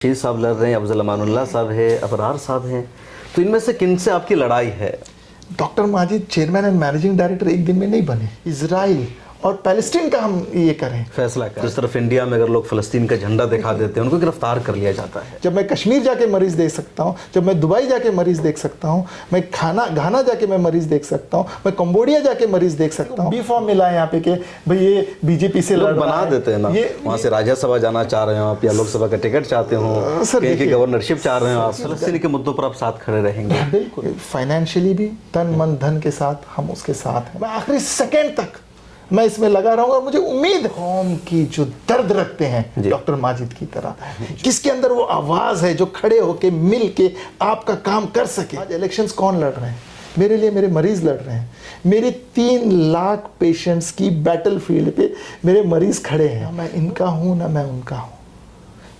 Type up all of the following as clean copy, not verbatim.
शीर साहब लड़ रहे हैं, अफजल अमानुल्लाह साहब है, अबरार साहब हैं, तो इनमें से किन से आपकी लड़ाई है? Doctor Majid chairman and managing director एक दिन में नहीं बने। इजराइल और पैलेस्टीन का हम ये करें फैसला करें। जिस तरफ इंडिया में अगर लोग फ़लस्तीन का झंडा दिखा देते हैं उनको गिरफ्तार कर लिया जाता है। जब मैं कश्मीर जाके मरीज देख सकता हूँ, जब मैं दुबई जाके मरीज देख सकता हूँ, मैं घाना जाके मैं मरीज देख सकता हूँ, मैं कंबोडिया जाके मरीज देख सकता हूँ। बी फॉर्म मिला है यहाँ पे कि भाई ये बीजेपी से लोग बना देते हैं ना, वहाँ से राज्यसभा जाना चाह रहे हो आप या लोकसभा का टिकट चाहते हो, कहीं की गवर्नरशिप चाह रहे हो आप, फ़लस्तीन के मुद्दों पर आप साथ खड़े रहेंगे? बिल्कुल, फाइनेंशियली भी, तन मन धन के साथ हम उसके साथ हैं। मैं आखिरी सेकेंड तक मैं इसमें लगा रहूंगा और मुझे उम्मीद कौम की जो दर्द रखते हैं डॉक्टर माजिद की तरह, जिसके अंदर वो आवाज़ है जो खड़े होके मिल के आपका काम कर सके। आज इलेक्शंस कौन लड़ रहे हैं? मेरे लिए मेरे मरीज़ लड़ रहे हैं। मेरे 3 लाख पेशेंट्स की बैटल फील्ड पे मेरे मरीज़ खड़े हैं। ना मैं इनका हूँ ना मैं उनका हूँ,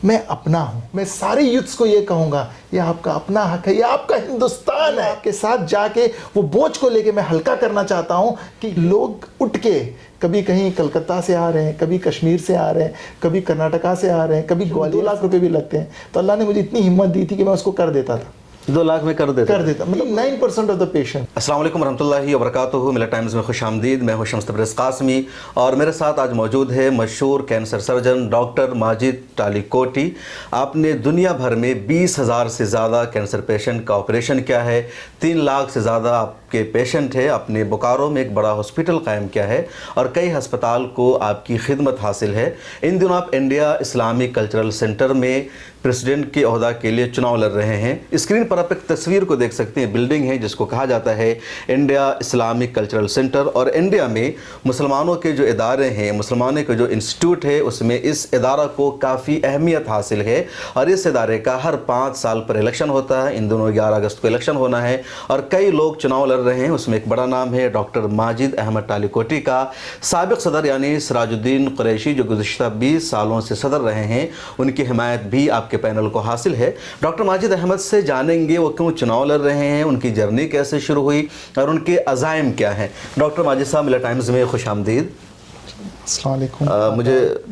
मैं अपना हूँ। मैं सारे यूथ्स को ये कहूँगा, ये आपका अपना हक है, ये आपका हिंदुस्तान है। आपके साथ जाके वो बोझ को लेके मैं हल्का करना चाहता हूँ कि लोग उठ के कभी कहीं कलकत्ता से आ रहे हैं, कभी कश्मीर से आ रहे हैं, कभी कर्नाटका से आ रहे हैं, कभी 2 लाख रुपए भी लगते हैं, तो अल्लाह ने मुझे इतनी हिम्मत दी थी कि मैं उसको कर देता था। 2 लाख में कर देता मतलब 9% ऑफ द पेशेंट। अस्सलाम वालेकुम रहमतुल्लाहि व बरकातुहू। मिलत टाइम्स में खुश आमदीद। मैं हूं शम्स तबरेज़ कासमी और मेरे साथ आज मौजूद है मशहूर कैंसर सर्जन डॉक्टर माजिद टालीकोटी। आपने दुनिया भर में 20,000 से ज़्यादा कैंसर पेशेंट का ऑपरेशन किया है, 3 लाख से ज़्यादा आपके पेशेंट है। आपने बोकारो में एक बड़ा हॉस्पिटल कायम किया है और कई हस्पताल को आपकी खिदमत हासिल है। इन दिनों आप इंडिया इस्लामिक कल्चरल सेंटर में प्रेसिडेंट के ओहदा के लिए चुनाव लड़ रहे हैं। स्क्रीन पर आप एक तस्वीर को देख सकते हैं, बिल्डिंग है जिसको कहा जाता है इंडिया इस्लामिक कल्चरल सेंटर। और इंडिया में मुसलमानों के जो इदारे हैं, मुसलमानों के जो इंस्टीट्यूट है, उसमें इस इदारा को काफ़ी अहमियत हासिल है और इस इदारे का हर 5 साल पर इलेक्शन होता है। इन दोनों 11 अगस्त को इलेक्शन होना है और कई लोग चुनाव लड़ रहे हैं। उसमें एक बड़ा नाम है डॉक्टर माजिद अहमद टालीकोटी का। साबिक सदर यानी सिराजुद्दीन कुरैशी जो गुज़िश्ता 20 सालों से सदर रहे हैं, उनकी हिमायत भी के पैनल को हासिल है। डॉक्टर माजिद अहमद से जानेंगे वो क्यों चुनाव लड़ रहे हैं, उनकी जर्नी कैसे शुरू हुई और उनके अज़ाइम क्या हैं। डॉक्टर माजिद साहब, मिलत टाइम्स में खुश आमदीद। अस्सलाम वालेकुम। मुझे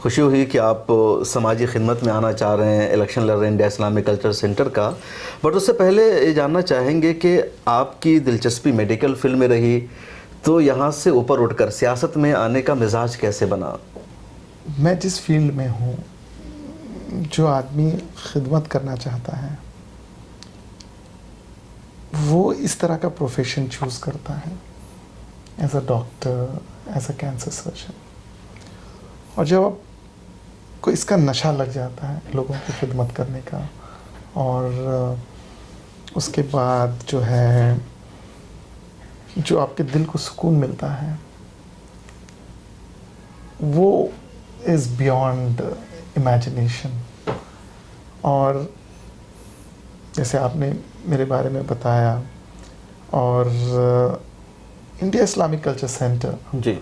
खुशी हुई कि आप समाजी खिदमत में आना चाह रहे हैं, इलेक्शन लड़ रहे हैं इंडिया इस्लामिक कल्चर सेंटर का। बट उससे पहले ये जानना चाहेंगे कि आपकी दिलचस्पी मेडिकल फील्ड में रही, तो यहाँ से ऊपर उठकर सियासत में आने का मिजाज कैसे बना? मैं जिस फील्ड में हूँ, जो आदमी खिदमत करना चाहता है वो इस तरह का प्रोफेशन चूज़ करता है, as a doctor, as a cancer surgeon. और जब आपको इसका नशा लग जाता है लोगों की खिदमत करने का, और उसके बाद जो है जो आपके दिल को सुकून मिलता है वो इज़ बियॉन्ड इमेजिनेशन। और जैसे आपने मेरे बारे में बताया, और इंडिया इस्लामिक कल्चर सेंटर जी,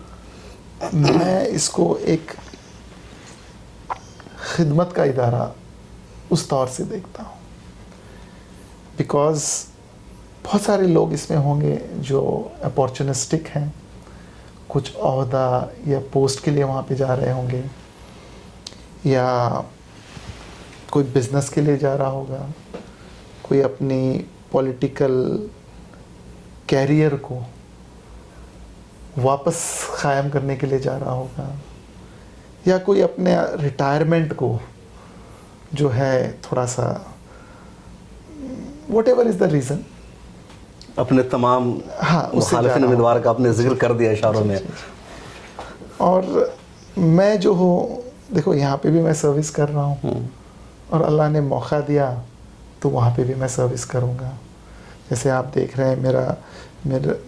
मैं इसको एक खिदमत का इदारा उस तौर से देखता हूँ, बिकॉज़ बहुत सारे लोग इसमें होंगे जो अपॉर्चुनिस्टिक हैं, कुछ ओहदा या पोस्ट के लिए वहाँ पे जा रहे होंगे, या कोई बिज़नेस के लिए जा रहा होगा, कोई अपनी पॉलिटिकल कैरियर को वापस क़ायम करने के लिए जा रहा होगा, या कोई अपने रिटायरमेंट को जो है थोड़ा सा व्हाटएवर इज़ द रीज़न, अपने तमाम मुखालिफिन उम्मीदवार का आपने जिक्र कर दिया इशारों में। और मैं जो हूँ, देखो यहाँ पे भी मैं सर्विस कर रहा हूँ और अल्लाह ने मौका दिया तो वहाँ पे भी मैं सर्विस करूँगा। जैसे आप देख रहे हैं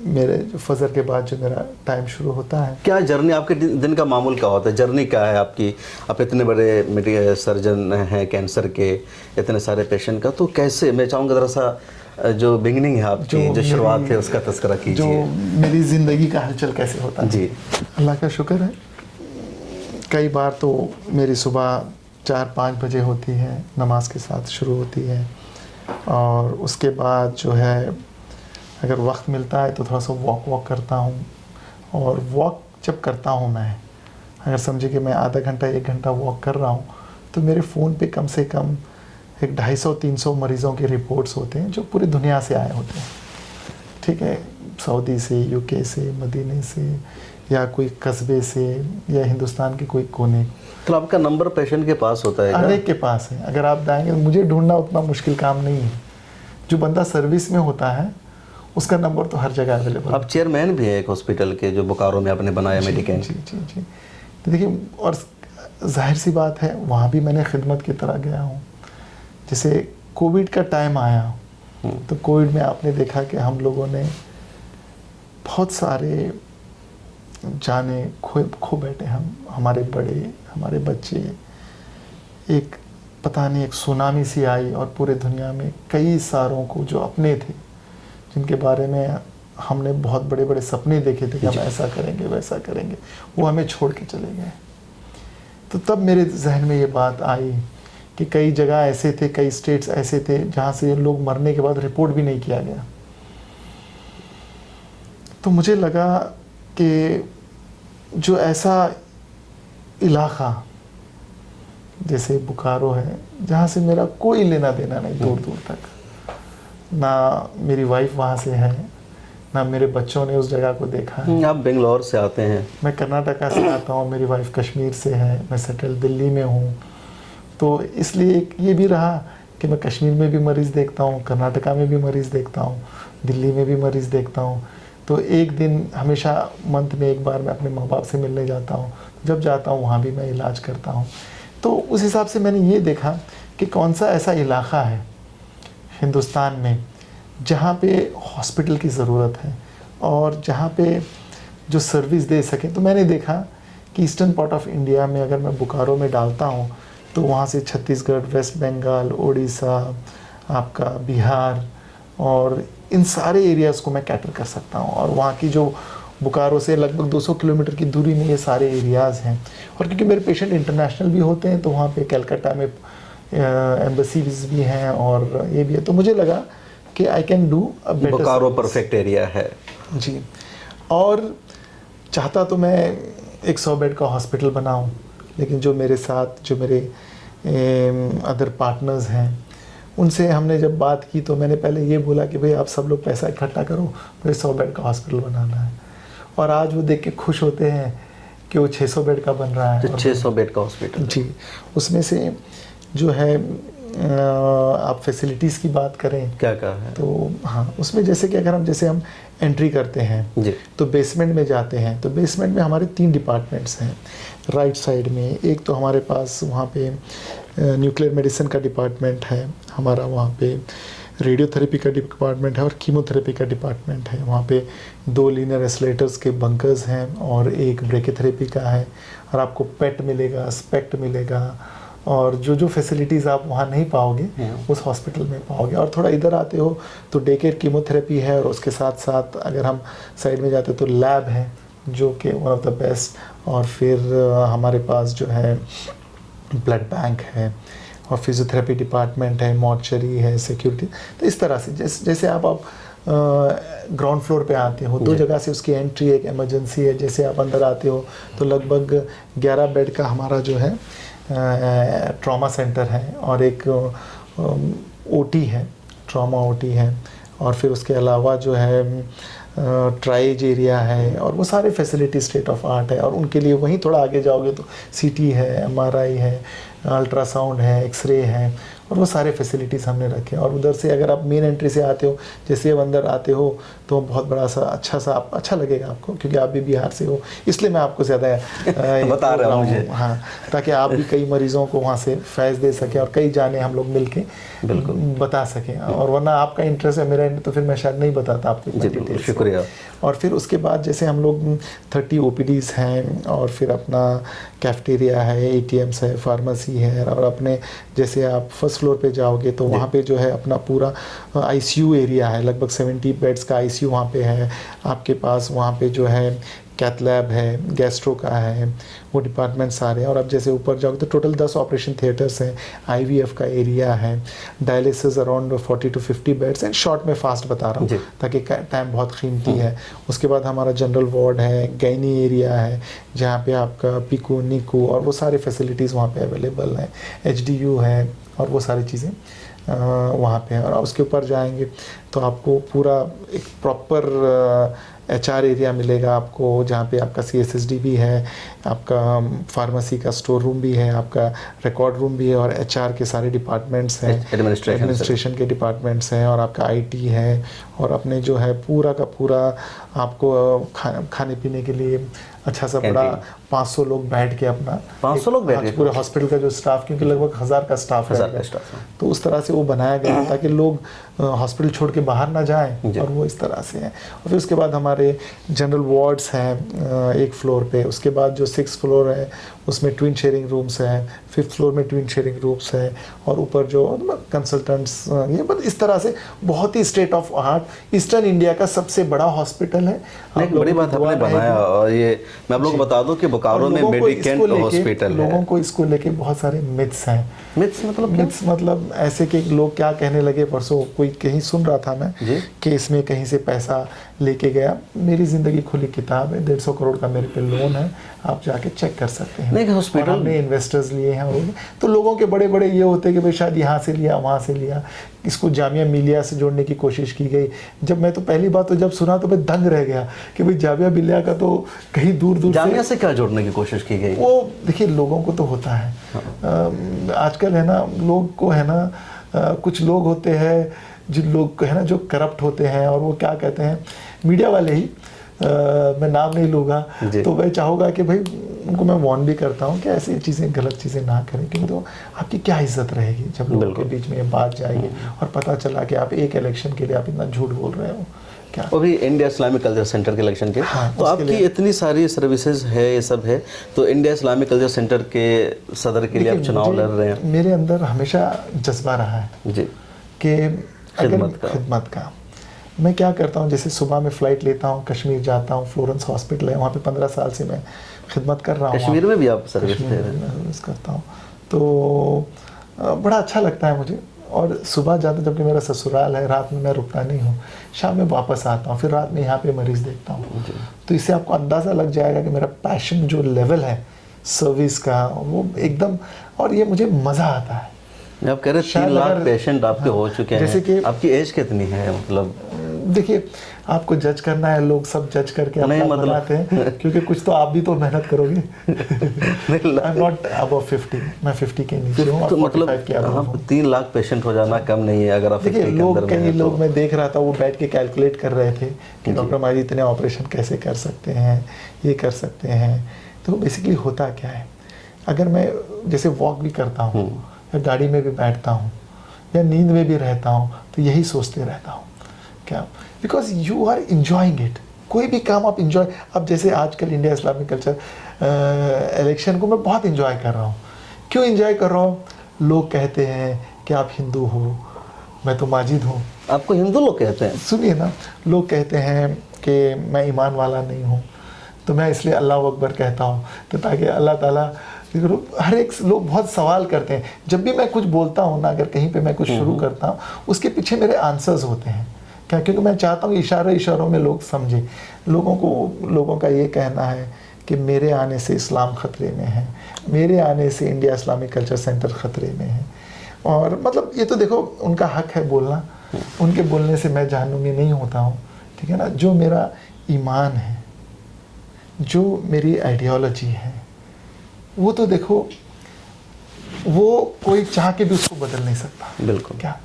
मेरे जो फजर के बाद जो मेरा टाइम शुरू होता है। क्या जर्नी आपके दिन का मामूल क्या होता है? जर्नी क्या है आपकी? आप इतने बड़े मेडिकल सर्जन हैं कैंसर के, इतने सारे पेशेंट का, तो कैसे, मैं चाहूँगा ज़रा सा जो बिगनिंग है आपकी, जो शुरुआत है उसका तज़किरा कीजिए। जो मेरी ज़िंदगी का हलचल कैसे होता है। जी, अल्लाह का शुक्र है, कई बार तो मेरी सुबह 4-5 बजे होती है, नमाज के साथ शुरू होती है, और उसके बाद जो है अगर वक्त मिलता है तो थोड़ा सा वॉक करता हूँ। और वॉक जब करता हूँ मैं, अगर समझे कि मैं आधा घंटा 1 घंटा वॉक कर रहा हूँ, तो मेरे फ़ोन पे कम से कम एक 250-300 मरीज़ों के रिपोर्ट्स होते हैं जो पूरी दुनिया से आए होते हैं, ठीक है, सऊदी से, यूके से, मदीने से, या कोई कस्बे से, या हिंदुस्तान के कोई कोने। तो आपका नंबर पेशेंट के पास होता है क्या? अनेक के पास है। अगर आप जाएंगे, मुझे ढूंढना उतना मुश्किल काम नहीं है। जो बंदा सर्विस में होता है उसका नंबर तो हर जगह अवेलेबल। आप चेयरमैन भी हैं एक हॉस्पिटल के जो बोकारो में आपने बनाया मेडिकेन। जी जी जी। तो देखिए, और जाहिर सी बात है वहाँ भी मैंने खिदमत की तरह गया हूँ। जैसे कोविड का टाइम आया, तो कोविड में आपने देखा कि हम लोगों ने बहुत सारे जाने खो बैठे, हमारे बड़े, हमारे बच्चे। एक पता नहीं एक सुनामी सी आई और पूरे दुनिया में कई सारों को जो अपने थे, जिनके बारे में हमने बहुत बड़े बड़े सपने देखे थे कि हम ऐसा करेंगे वैसा करेंगे, वो हमें छोड़ के चले गए। तो तब मेरे जहन में ये बात आई कि कई जगह ऐसे थे, कई स्टेट्स ऐसे थे जहाँ से लोग मरने के बाद रिपोर्ट भी नहीं किया गया। तो मुझे लगा कि जो ऐसा इलाका जैसे बोकारो है, जहाँ से मेरा कोई लेना देना नहीं दूर दूर तक, ना मेरी वाइफ वहाँ से है, ना मेरे बच्चों ने उस जगह को देखा है। आप बेंगलोर से आते हैं? मैं कर्नाटका से आता हूँ, मेरी वाइफ कश्मीर से है, मैं सेटल दिल्ली में हूँ। तो इसलिए ये भी रहा कि मैं कश्मीर में भी मरीज़ देखता हूँ, कर्नाटका में भी मरीज़ देखता हूँ, दिल्ली में भी मरीज़ देखता हूँ। तो एक दिन हमेशा मंथ में एक बार मैं अपने माँ बाप से मिलने जाता हूँ। जब जाता हूँ वहाँ भी मैं इलाज करता हूँ। तो उस हिसाब से मैंने ये देखा कि कौन सा ऐसा इलाका है हिंदुस्तान में जहाँ पे हॉस्पिटल की ज़रूरत है और जहाँ पे जो सर्विस दे सके। तो मैंने देखा कि ईस्टर्न पार्ट ऑफ इंडिया में अगर मैं बोकारो में डालता हूँ तो वहाँ से छत्तीसगढ़, वेस्ट बंगाल, उड़ीसा, आपका बिहार और इन सारे एरियाज़ को मैं कैटर कर सकता हूँ। और वहाँ की जो बोकारो से लगभग 200 किलोमीटर की दूरी में ये सारे एरियाज़ हैं। और क्योंकि मेरे पेशेंट इंटरनेशनल भी होते हैं तो वहाँ पे कलकत्ता में एम्बेसीज भी हैं और ये भी है। तो मुझे लगा कि I can do a better. Bokaro perfect area है जी। और चाहता तो मैं एक 100 बेड का हॉस्पिटल बनाऊं, लेकिन जो मेरे साथ जो मेरे अदर पार्टनर्स हैं उनसे हमने जब बात की तो मैंने पहले ये बोला कि भाई आप सब लोग पैसा इकट्ठा करो, मुझे 100 बेड का हॉस्पिटल बनाना है। और आज वो देख के खुश होते हैं कि वो 600 बेड का बन रहा है। 600 बेड का हॉस्पिटल? जी। उसमें से जो है आप फैसिलिटीज़ की बात करें क्या है? तो हाँ, उसमें जैसे कि अगर हम एंट्री करते हैं जी। तो बेसमेंट में जाते हैं तो बेसमेंट में हमारे 3 डिपार्टमेंट्स हैं। राइट साइड में एक तो हमारे पास वहाँ पे न्यूक्लियर मेडिसिन का डिपार्टमेंट है हमारा, वहाँ पे रेडियोथेरेपी का डिपार्टमेंट है और कीमोथेरेपी का डिपार्टमेंट है। वहाँ पे 2 लीनियर एस्लेटर्स के बंकर्स हैं और एक ब्रेकेथेरेपी का है। और आपको पेट मिलेगा, स्पेक्ट मिलेगा और जो फैसिलिटीज़ आप वहाँ नहीं पाओगे उस हॉस्पिटल में पाओगे। और थोड़ा इधर आते हो तो डे केयर कीमोथेरेपी है और उसके साथ साथ अगर हम साइड में जाते हो तो लैब है जो कि वन ऑफ द बेस्ट। और फिर हमारे पास जो है ब्लड बैंक है और फिजियोथेरेपी डिपार्टमेंट है, मॉर्चरी है, सिक्योरिटी। तो इस तरह से जैसे आप ग्राउंड फ्लोर पे आते हो 2 जगह से उसकी एंट्री, एक इमरजेंसी है। जैसे आप अंदर आते हो तो लगभग 11 बेड का हमारा जो है ट्रॉमा सेंटर है और एक ओटी है, ट्रॉमा ओटी है। और फिर उसके अलावा जो है ट्राइज एरिया है और वो सारे फैसिलिटी स्टेट ऑफ आर्ट है। और उनके लिए वहीं थोड़ा आगे जाओगे तो सीटी है, एमआरआई है, अल्ट्रासाउंड है, एक्सरे है और वो सारे फैसिलिटीज़ हमने रखे हैं। और उधर से अगर आप मेन एंट्री से आते हो, जैसे आप अंदर आते हो तो बहुत बड़ा सा अच्छा लगेगा आपको, क्योंकि आप भी बिहार से हो इसलिए मैं आपको ज़्यादा बता रहा हूँ मुझे। हाँ, ताकि आप भी कई मरीज़ों को वहाँ से फैज़ दे सकें और कई जाने हम लोग मिल के बिल्कुल बता सकें। और वरना आपका इंटरेस्ट है, मेरा तो फिर मैं शायद नहीं बताता आपको। शुक्रिया। और फिर उसके बाद जैसे हम लोग 30 ओपीडीज़ हैं और फिर अपना कैफेटेरिया है, एटीएम्स है, फार्मेसी है। और अपने जैसे आप फर्स्ट फ्लोर पे जाओगे तो वहाँ पे जो है अपना पूरा आईसीयू एरिया है, लगभग 70 बेड्स का आईसीयू वहाँ पे है। आपके पास वहाँ पे जो है कैथ लैब है, गैस्ट्रो का है, वो डिपार्टमेंट सारे हैं। और अब जैसे ऊपर जाओगे तो टोटल 10 ऑपरेशन थिएटर्स हैं, आईवीएफ का एरिया है, डायलिसिस अराउंड 40 to 50 बेड्स हैं। शॉर्ट में फास्ट बता रहा हूँ ताकि टाइम बहुत कीमती है। उसके बाद हमारा जनरल वार्ड है, गैनी एरिया है जहाँ पे आपका पिको निको और वो सारे फैसिलिटीज़ वहाँ पे अवेलेबल हैं, एचडीयू है और वो सारी चीज़ें वहाँ पे है। और उसके ऊपर जाएंगे तो आपको पूरा एक प्रॉपर एचआर एरिया मिलेगा आपको, जहाँ पे आपका सीएसएसडी भी है, आपका फार्मेसी का स्टोर रूम भी है, आपका रिकॉर्ड रूम भी है और एचआर के सारे डिपार्टमेंट्स हैं, एडमिनिस्ट्रेशन के डिपार्टमेंट्स हैं और आपका आईटी है और अपने जो है पूरा का पूरा आपको खाने पीने के लिए अच्छा सा बड़ा 500 लोग बैठ के अपना 500 लोग बैठ के पूरे हॉस्पिटल का जो स्टाफ, क्योंकि लगभग 1000 का स्टाफ है, तो उस तरह से वो बनाया गया है ताकि लोग हॉस्पिटल छोड़ के बाहर ना जाएं और वो इस तरह से हैं। और फिर उसके बाद हमारे जनरल वार्ड्स हैं एक फ्लोर पे, उसके बाद जो 6th फ्लोर है उसमें ट्विन शेयरिंग रूम्स हैं, 5th फ्लोर में ट्विन शेयरिंग रूम्स हैं और ऊपर जो कंसल्टेंट्स, ये बस इस तरह से बहुत ही state of art eastern India का सबसे बड़ा हॉस्पिटल है। एक बड़ी बात आपने बनाया और ये मैं आप लोग को बता दूं कि बोकारो में मेडिकेंट हॉस्पिटल है। लोगों को इसको लेके बहुत सारे मिथ्स हैं। मिथ्स मतलब ऐसे कि लोग क्या कहने लगे, परसों कोई कहीं सुन रहा था मैं कि इसमें कहीं से पैसा लेके गया। मेरी ज़िंदगी खुली किताब है, 150 करोड़ का मेरे पे लोन है, आप जाके चेक कर सकते हैं। नहीं हॉस्पिटल हमने इन्वेस्टर्स लिए हैं और तो लोगों के बड़े बड़े ये होते हैं कि भाई शायद यहाँ से लिया वहाँ से लिया, इसको जामिया मिलिया से जोड़ने की कोशिश की गई। जब मैं तो पहली बात तो जब सुना तो मैं दंग रह गया कि भाई जामिया मिलिया का तो कहीं दूर दूर जामिया से क्या जोड़ने की कोशिश की गई। वो देखिए लोगों को तो होता है आजकल है ना, लोग को है ना कुछ लोग होते हैं जिन लोग है ना जो करप्ट होते हैं और वो क्या कहते हैं, मीडिया वाले ही, मैं नाम नहीं लूँगा, तो मैं चाहूँगा कि भाई उनको मैं वार्न भी करता हूँ कि ऐसी चीज़ें गलत चीज़ें ना करें, क्योंकि तो आपकी क्या इज्जत रहेगी जब लोगों के बीच में ये बात जाएगी और पता चला कि आप एक इलेक्शन के लिए आप इतना झूठ बोल रहे हो। क्या वो भी इंडिया इस्लामिक कल्चर सेंटर के इलेक्शन के। हाँ, तो आपकी इतनी सारी सर्विसेज है, ये सब है, तो इंडिया इस्लामिक कल्चर सेंटर के सदर के लिए आप चुनाव लड़ रहे हैं। मेरे अंदर हमेशा जज्बा रहा है जी कि खिदमत का मैं क्या करता हूँ, जैसे सुबह में फ़्लाइट लेता हूँ, कश्मीर जाता हूँ, फ्लोरेंस हॉस्पिटल है वहाँ पे 15 साल से मैं खिदमत कर रहा हूँ। कश्मीर में भी आप सर्विस करता हूँ तो बड़ा अच्छा लगता है मुझे। और सुबह जाता जबकि मेरा ससुराल है, रात में मैं रुकता नहीं हूँ, शाम में वापस आता हूँ, फिर रात में यहाँ पे मरीज़ देखता हूँ। तो इससे आपको अंदाज़ा लग जाएगा कि मेरा पैशन जो लेवल है सर्विस का वो एकदम, और ये मुझे मज़ा आता है। आप कह रहे 3 लाख पेशेंट आपके हो चुके हैं, जैसे कि आपकी एज कितनी है? मतलब देखिए आपको जज करना है, लोग सब जज करके अपना बनाते हैं, क्योंकि कुछ तो आप भी तो मेहनत करोगे। आई एम नॉट अबव 50, मैं 50 के नीचे हूँ। तो मतलब 3 लाख पेशेंट हो जाना कम नहीं है अगर आप देखिए लोग, कई लोग मैं देख रहा था वो बैठ के कैलकुलेट कर रहे थे कि डॉक्टर माजिद इतने ऑपरेशन कैसे कर सकते हैं, ये कर सकते हैं। तो बेसिकली होता क्या है, अगर मैं जैसे वॉक भी करता हूँ या गाड़ी में भी बैठता हूँ या नींद में भी रहता हूँ तो यही सोचते रहता हूँ क्या, because you are enjoying it. कोई भी काम आप इंजॉय, अब जैसे आजकल इंडिया इस्लामिक कल्चर इलेक्शन को मैं बहुत इंजॉय कर रहा हूँ। क्यों इंजॉय कर रहा हूँ? लोग कहते हैं कि आप हिंदू हो, मैं तो माजिद हूँ। आपको हिंदू लोग कहते हैं? सुनिए ना, लोग कहते हैं कि मैं ईमान वाला नहीं हूँ, तो मैं इसलिए अल्लाह अकबर कहता हूँ, तो ताकि अल्लाह ताला, हर एक लोग बहुत सवाल करते हैं। जब भी मैं कुछ बोलता हूँ ना, अगर कहीं पे मैं कुछ शुरू करता हूँ उसके पीछे मेरे आंसर्स होते हैं क्या, क्योंकि मैं चाहता हूँ इशारों में लोग समझें। लोगों का ये कहना है कि मेरे आने से इस्लाम ख़तरे में है, मेरे आने से इंडिया इस्लामिक कल्चर सेंटर ख़तरे में है। और मतलब ये तो देखो उनका हक है बोलना, उनके बोलने से मैं जहन्नुमी नहीं होता हूँ, ठीक है ना। जो मेरा ईमान है, जो मेरी आइडियोलॉजी है, वो तो देखो वो कोई चाह के भी उसको बदल नहीं सकता। बिल्कुल। क्या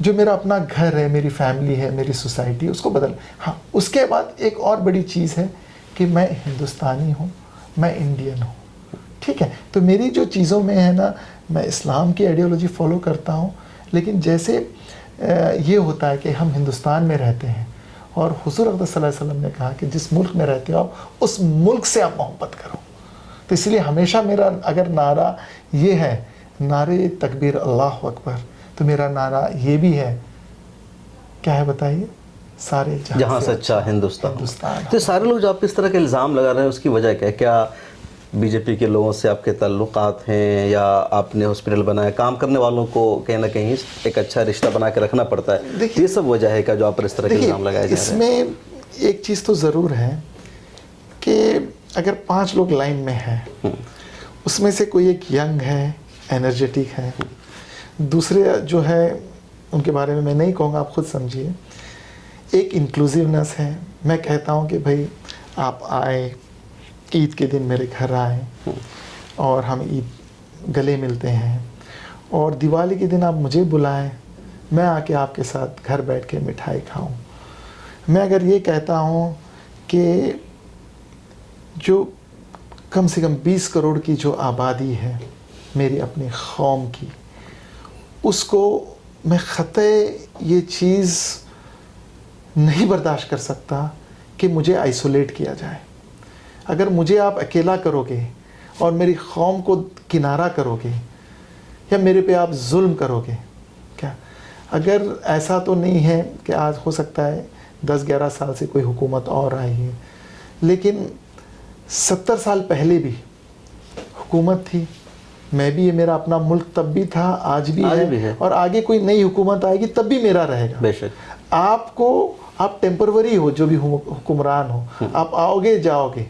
जो मेरा अपना घर है, मेरी फैमिली है, मेरी सोसाइटी, उसको बदल। हाँ, उसके बाद एक और बड़ी चीज़ है कि मैं हिंदुस्तानी हूँ, मैं इंडियन हूँ, ठीक है। तो मेरी जो चीज़ों में है ना, मैं इस्लाम की आइडियोलॉजी फॉलो करता हूँ, लेकिन जैसे ये होता है कि हम हिंदुस्तान में रहते हैं और हुज़ूर अक़दस सल्लल्लाहु अलैहि वसल्लम ने कहा कि जिस मुल्क में रहते हो आप उस मुल्क से आप मोहब्बत करो। तो इसलिए हमेशा मेरा अगर नारा ये है, नारे तकबीर अल्लाह अकबर, तो मेरा नारा ये भी है, क्या है बताइए, सारे जहाँ से अच्छा हिंदुस्तान। हिंदुस्तान। तो सारे लोग जो आप इस तरह के इल्ज़ाम लगा रहे हैं उसकी वजह क्या है? क्या बीजेपी के लोगों से आपके ताल्लुकात हैं, या आपने हॉस्पिटल बनाया? काम करने वालों को कहीं ना कहीं एक अच्छा रिश्ता बना के रखना पड़ता है। ये सब वजह है क्या जो आप पर इस तरह के इल्ज़ाम लगाए जा रहे हैं? इसमें एक चीज़ तो ज़रूर है कि अगर 5 लोग लाइन में हैं, उसमें से कोई एक यंग है, एनर्जेटिक है, दूसरे जो है उनके बारे में मैं नहीं कहूँगा, आप खुद समझिए। एक इंक्लूसिवनेस है। मैं कहता हूँ कि भाई आप आए, ईद के दिन मेरे घर आए और हम ईद गले मिलते हैं, और दिवाली के दिन आप मुझे बुलाएं, मैं आके आपके साथ घर बैठ के मिठाई खाऊं। मैं अगर ये कहता हूँ कि जो कम से कम 20 करोड़ की जो आबादी है मेरी अपनी कौम की, उसको मैं ख़तए ये चीज़ नहीं बर्दाश्त कर सकता कि मुझे आइसोलेट किया जाए। अगर मुझे आप अकेला करोगे और मेरी कौम को किनारा करोगे, या मेरे पे आप जुल्म करोगे, क्या अगर ऐसा तो नहीं है कि आज हो सकता है 10-11 साल से कोई हुकूमत और आई है, लेकिन 70 साल पहले भी हुकूमत थी, मैं भी, ये मेरा अपना मुल्क तब भी था, आज भी है, और आगे कोई नई हुकूमत आएगी तब भी मेरा रहेगा। बेशक। आप टेम्परवरी हो, जो भी हुक्मरान हो, आप आओगे जाओगे,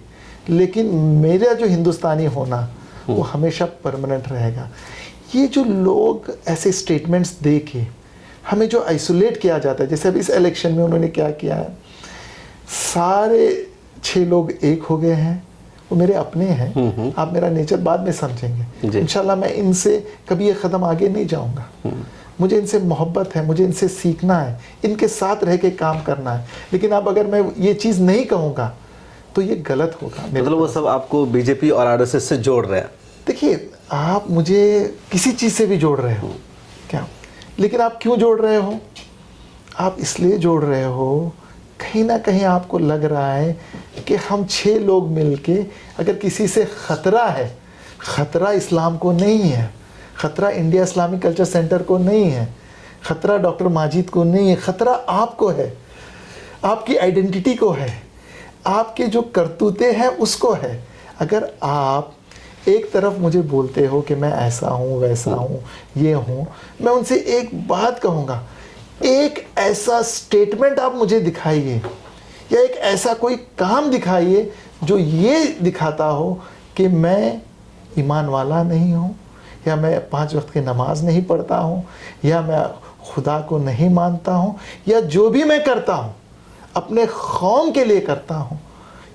लेकिन मेरा जो हिंदुस्तानी होना वो हमेशा परमानेंट रहेगा। ये जो लोग ऐसे स्टेटमेंट्स दे के हमें जो आइसोलेट किया जाता है, जैसे अब इस इलेक्शन में उन्होंने क्या किया है, सारे 6 लोग एक हो गए हैं, वो मेरे अपने हैं। आप मेरा नेचर बाद में समझेंगे इंशाल्लाह। मैं इनसे कभी ये कदम आगे नहीं जाऊंगा। मुझे इनसे मोहब्बत है, मुझे इनसे सीखना है, इनके साथ रह के काम करना है। लेकिन अब अगर मैं ये चीज़ नहीं कहूँगा तो ये गलत होगा। मतलब वो सब आपको बीजेपी और आरएसएस से जोड़ रहे हैं? देखिए, आप मुझे किसी चीज़ से भी जोड़ रहे हो क्या, लेकिन आप क्यों जोड़ रहे हो? आप इसलिए जोड़ रहे हो, कहीं ना कहीं आपको लग रहा है कि हम 6 लोग मिलके अगर किसी से ख़तरा है, ख़तरा इस्लाम को नहीं है, ख़तरा इंडिया इस्लामिक कल्चर सेंटर को नहीं है, ख़तरा डॉक्टर माजिद को नहीं है, ख़तरा आपको है, आपकी आइडेंटिटी को है, आपके जो करतूते हैं उसको है। अगर आप एक तरफ मुझे बोलते हो कि मैं ऐसा हूँ, वैसा हूँ, ये हूँ, मैं उनसे एक बात कहूँगा, एक ऐसा स्टेटमेंट आप मुझे दिखाइए, या एक ऐसा कोई काम दिखाइए जो ये दिखाता हो कि मैं ईमान वाला नहीं हूँ, या मैं 5 वक्त की नमाज नहीं पढ़ता हूँ, या मैं खुदा को नहीं मानता हूँ, या जो भी मैं करता हूँ अपने कौम के लिए करता हूँ,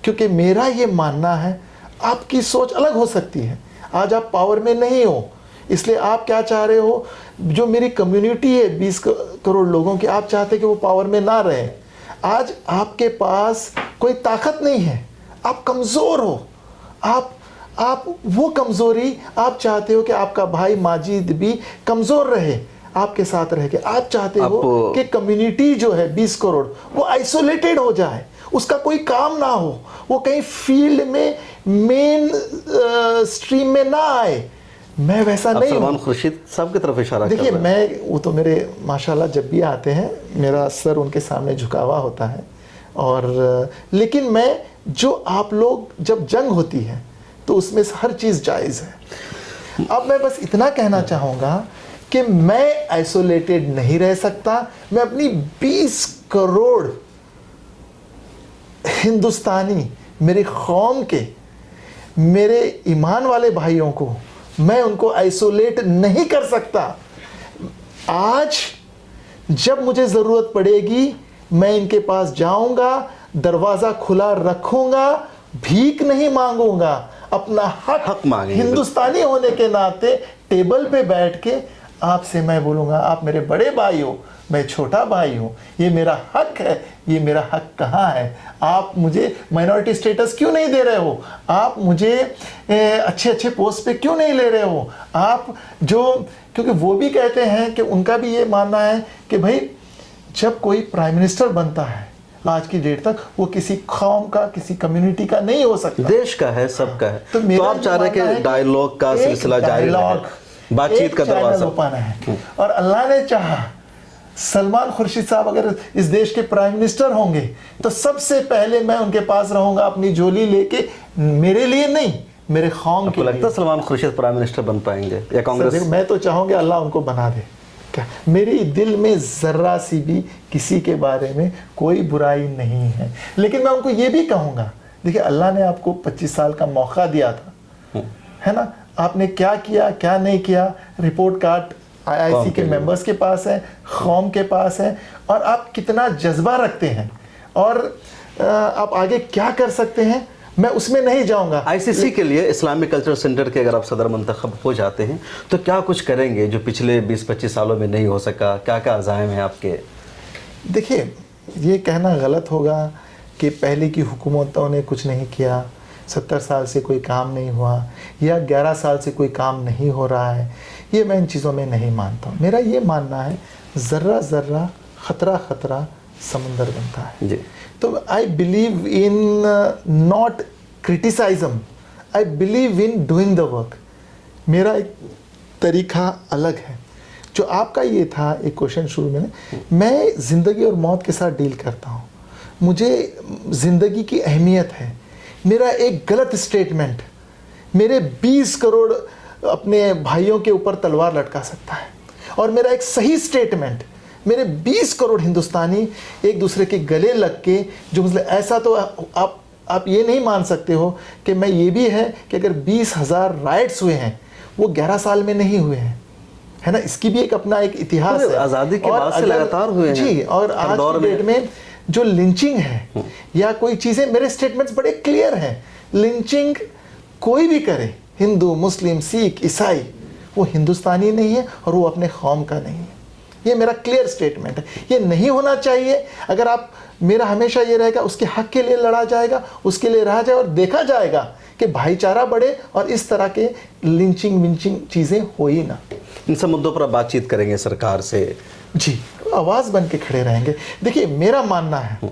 क्योंकि मेरा ये मानना है। आपकी सोच अलग हो सकती है, आज आप पावर में नहीं हो, इसलिए आप क्या चाह रहे हो, जो मेरी कम्युनिटी है 20 करोड़ लोगों की, आप चाहते कि वो पावर में ना रहे। आज आपके पास कोई ताकत नहीं है, आप कमज़ोर हो, आप वो कमज़ोरी आप चाहते हो कि आपका भाई माजिद भी कमज़ोर रहे, आपके साथ रह के। आप चाहते हो कि कम्युनिटी जो है 20 करोड़ वो आइसोलेटेड हो जाए, उसका कोई काम ना हो, वो कहीं फील्ड में मेन स्ट्रीम में ना आए। मैं वैसा नहीं हूँ। सलमान खुर्शीद साहब की तरफ इशारा कर रहे हैं। देखिए, वो तो मेरे माशाल्लाह जब भी आते हैं मेरा सर उनके सामने झुका हुआ होता है, और लेकिन मैं जो आप लोग जब जंग होती है तो उसमें हर चीज़ जायज़ है। अब मैं बस इतना कहना चाहूँगा कि मैं आइसोलेटेड नहीं रह सकता। मैं अपनी 20 करोड़ हिंदुस्तानी, मेरी कौम के, मेरे ईमान वाले भाइयों को मैं उनको आइसोलेट नहीं कर सकता। आज जब मुझे ज़रूरत पड़ेगी मैं इनके पास जाऊंगा, दरवाज़ा खुला रखूंगा, भीख नहीं मांगूंगा, अपना हक मांगेंगे। हिंदुस्तानी होने के नाते टेबल पे बैठ के आपसे मैं बोलूँगा, आप मेरे बड़े भाई हो, मैं छोटा भाई हूँ, ये मेरा हक है, ये मेरा हक कहाँ है? आप मुझे माइनॉरिटी स्टेटस क्यों नहीं दे रहे हो? आप मुझे अच्छे पोस्ट पे क्यों नहीं ले रहे हो? आप जो, क्योंकि वो भी कहते हैं कि उनका भी ये मानना है कि भाई जब कोई प्राइम मिनिस्टर बनता है आज की डेट तक, वो किसी कौम का, किसी कम्युनिटी का नहीं हो सकता, देश का है, सबका है। तो आप चाह रहे हैं कि डायलॉग का सिलसिला जारी रहे, बातचीत का दरवाजा ओपन है। और अल्लाह ने चाहा सलमान खुर्शीद साहब अगर इस देश के प्राइम मिनिस्टर होंगे तो सबसे पहले मैं उनके पास रहूंगा अपनी झोली लेके, मेरे लिए नहीं, मेरे कौम के लगता है सलमान खुर्शीद प्राइम मिनिस्टर बन पाएंगे या कांग्रेस? मैं तो चाहूंगा अल्लाह उनको बना दे। क्या मेरे दिल में जर्रा सी भी किसी के बारे में कोई बुराई नहीं है, लेकिन मैं उनको ये भी कहूंगा, देखिए अल्लाह ने आपको 25 साल का मौका दिया था, है ना, आपने क्या किया क्या नहीं किया, रिपोर्ट कार्ड आईआईसी के मेंबर्स के पास है, कौम के पास है, और आप कितना जज्बा रखते हैं और आप आगे क्या कर सकते हैं, मैं उसमें नहीं जाऊंगा। आईसीसी के लिए इस्लामिक कल्चर सेंटर के अगर आप सदर मंतखब हो जाते हैं तो क्या कुछ करेंगे जो पिछले 20-25 सालों में नहीं हो सका? क्या क्या अज़ाइम हैं आपके? देखिए, ये कहना गलत होगा कि पहले की हुकूमतों ने कुछ नहीं किया, 70 साल से कोई काम नहीं हुआ, या 11 साल से कोई काम नहीं हो रहा है। ये मैं इन चीज़ों में नहीं मानता हूँ। मेरा ये मानना है ज़र्रा ज़र्रा खतरा खतरा समंदर बनता है जी। तो I believe in not criticism, I believe in doing the work. मेरा एक तरीका अलग है। जो आपका ये था एक क्वेश्चन शुरू में, मैं ज़िंदगी और मौत के साथ डील करता हूँ, मुझे ज़िंदगी की अहमियत है। मेरा एक गलत स्टेटमेंट मेरे 20 करोड़ अपने भाइयों के ऊपर तलवार लटका सकता है, और मेरा एक सही स्टेटमेंट मेरे 20 करोड़ हिंदुस्तानी एक दूसरे के गले लग के, जो मतलब ऐसा तो आप ये नहीं मान सकते हो कि मैं ये भी है कि अगर 20,000 राइट्स हुए हैं वो 11 साल में नहीं हुए हैं, है ना, इसकी भी एक अपना एक इतिहास है। आज़ादी के बाद से लगातार हुए हैं जी, और आज की डेट में जो लिंचिंग है या कोई चीज़ें, मेरे स्टेटमेंट्स बड़े क्लियर हैं। लिंचिंग कोई भी करे, हिंदू मुस्लिम सिख ईसाई, वो हिंदुस्तानी नहीं है और वो अपने कौम का नहीं है। ये मेरा क्लियर स्टेटमेंट है, ये नहीं होना चाहिए। अगर आप, मेरा हमेशा ये रहेगा उसके हक के लिए लड़ा जाएगा, उसके लिए रहा जाए और देखा जाएगा कि भाईचारा बढ़े और इस तरह के लिंचिंग विंचिंग चीज़ें हो ही ना। इन सब मुद्दों पर आप बातचीत करेंगे सरकार से? जी, आवाज़ बन के खड़े रहेंगे। देखिए, मेरा मानना है,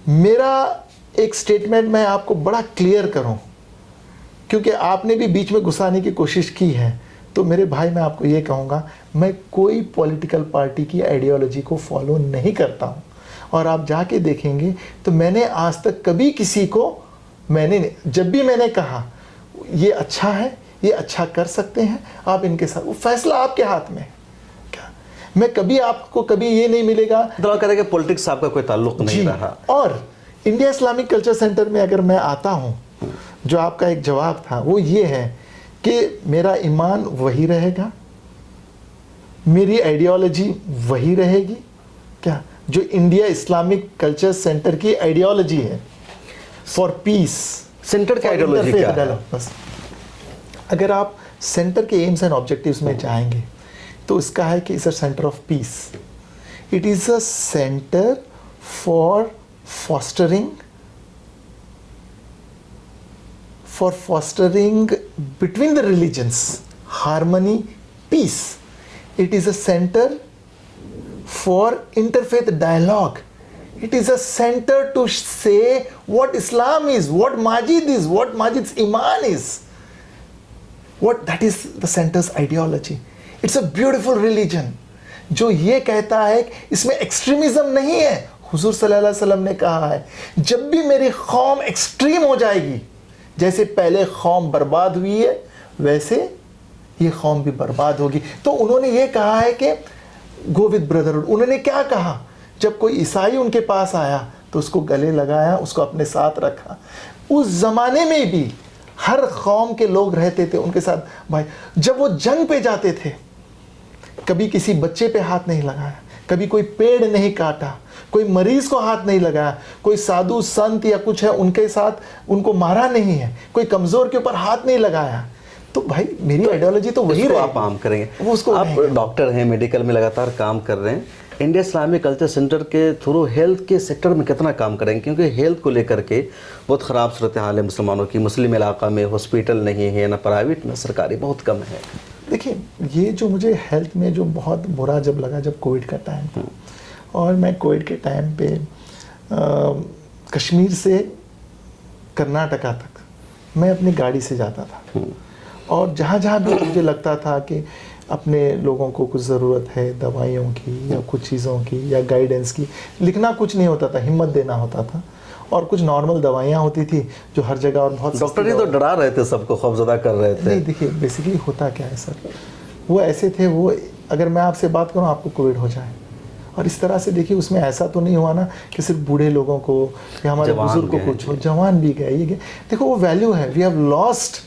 मेरा एक स्टेटमेंट मैं आपको बड़ा क्लियर करूं, क्योंकि आपने भी बीच में घुसाने की कोशिश की है, तो मेरे भाई मैं आपको ये कहूँगा, मैं कोई पॉलिटिकल पार्टी की आइडियोलॉजी को फॉलो नहीं करता हूँ। और आप जाके देखेंगे तो मैंने आज तक कभी किसी को, जब भी मैंने कहा ये अच्छा है, ये अच्छा कर सकते हैं आप इनके साथ, वो फैसला आपके हाथ में। क्या मैं कभी आपको कभी ये नहीं मिलेगा तो करेंगे पॉलिटिक्स आपका कोई ताल्लुक नहीं रहा। और इंडिया इस्लामिक कल्चर सेंटर में अगर मैं आता हूँ, जो आपका एक जवाब था वो ये है कि मेरा ईमान वही रहेगा, मेरी आइडियोलॉजी वही रहेगी। क्या जो इंडिया इस्लामिक कल्चर सेंटर की आइडियोलॉजी है, फॉर पीस, सेंटर की आइडियोलॉजी क्या है? बस अगर आप सेंटर के एम्स एंड ऑब्जेक्टिव्स में जाएंगे तो इसका है कि it's a centre of peace, it is a centre for fostering between the religions, harmony, peace. It is a center for interfaith dialogue. It is a center to say what Islam is, what Majid is, what Majid's Iman is. That is the center's ideology. It's a beautiful religion. जो ये कहता है इसमें extremism नहीं है। हुजूर सल्लल्लाहु अलैहि वसल्लम ने कहा है, जब भी मेरी कौम एक्सट्रीम हो जाएगी, जैसे पहले कौम बर्बाद हुई है वैसे ये कौम भी बर्बाद होगी। तो उन्होंने ये कहा है कि गो विद ब्रदरहुड। उन्होंने क्या कहा, जब कोई ईसाई उनके पास आया तो उसको गले लगाया, उसको अपने साथ रखा। उस ज़माने में भी हर कौम के लोग रहते थे उनके साथ भाई। जब वो जंग पे जाते थे, कभी किसी बच्चे पे हाथ नहीं लगाया, कभी कोई पेड़ नहीं काटा, कोई मरीज को हाथ नहीं लगाया, कोई साधु संत या कुछ है उनके साथ उनको मारा नहीं है, कोई कमज़ोर के ऊपर हाथ नहीं लगाया। तो भाई मेरी आइडियोलॉजी तो वही आप आम करेंगे। वो उसको आप डॉक्टर हैं, मेडिकल में लगातार काम कर रहे हैं, इंडिया इस्लामिक कल्चर सेंटर के थ्रू हेल्थ के सेक्टर में कितना काम करेंगे? क्योंकि हेल्थ को लेकर के बहुत ख़राब सूरत हाल है मुसलमानों की। मुस्लिम इलाका में हॉस्पिटल नहीं है, ना प्राइवेट ना सरकारी, बहुत कम है। देखिए, ये जो मुझे हेल्थ में जो बहुत बुरा जब लगा, जब कोविड का टाइम था, और मैं कोविड के टाइम पे कश्मीर से कर्नाटका तक मैं अपनी गाड़ी से जाता था, और जहाँ जहाँ भी मुझे लगता था कि अपने लोगों को कुछ ज़रूरत है दवाइयों की या कुछ चीज़ों की या गाइडेंस की, लिखना कुछ नहीं होता था, हिम्मत देना होता था। और कुछ नॉर्मल दवाइयाँ होती थी जो हर जगह, और बहुत डॉक्टर ही तो डरा रहे थे, सबको खौफजदा कर रहे थे। नहीं, देखिए बेसिकली होता क्या है सर, वो ऐसे थे, वो अगर मैं आपसे बात करूँ आपको कोविड हो जाए, और इस तरह से देखिए उसमें ऐसा तो नहीं हुआ ना कि सिर्फ बूढ़े लोगों को या हमारे बुजुर्गों को कुछ, जवान भी गए, ये गए। देखो वो वैल्यू है, वी हैव लॉस्ट,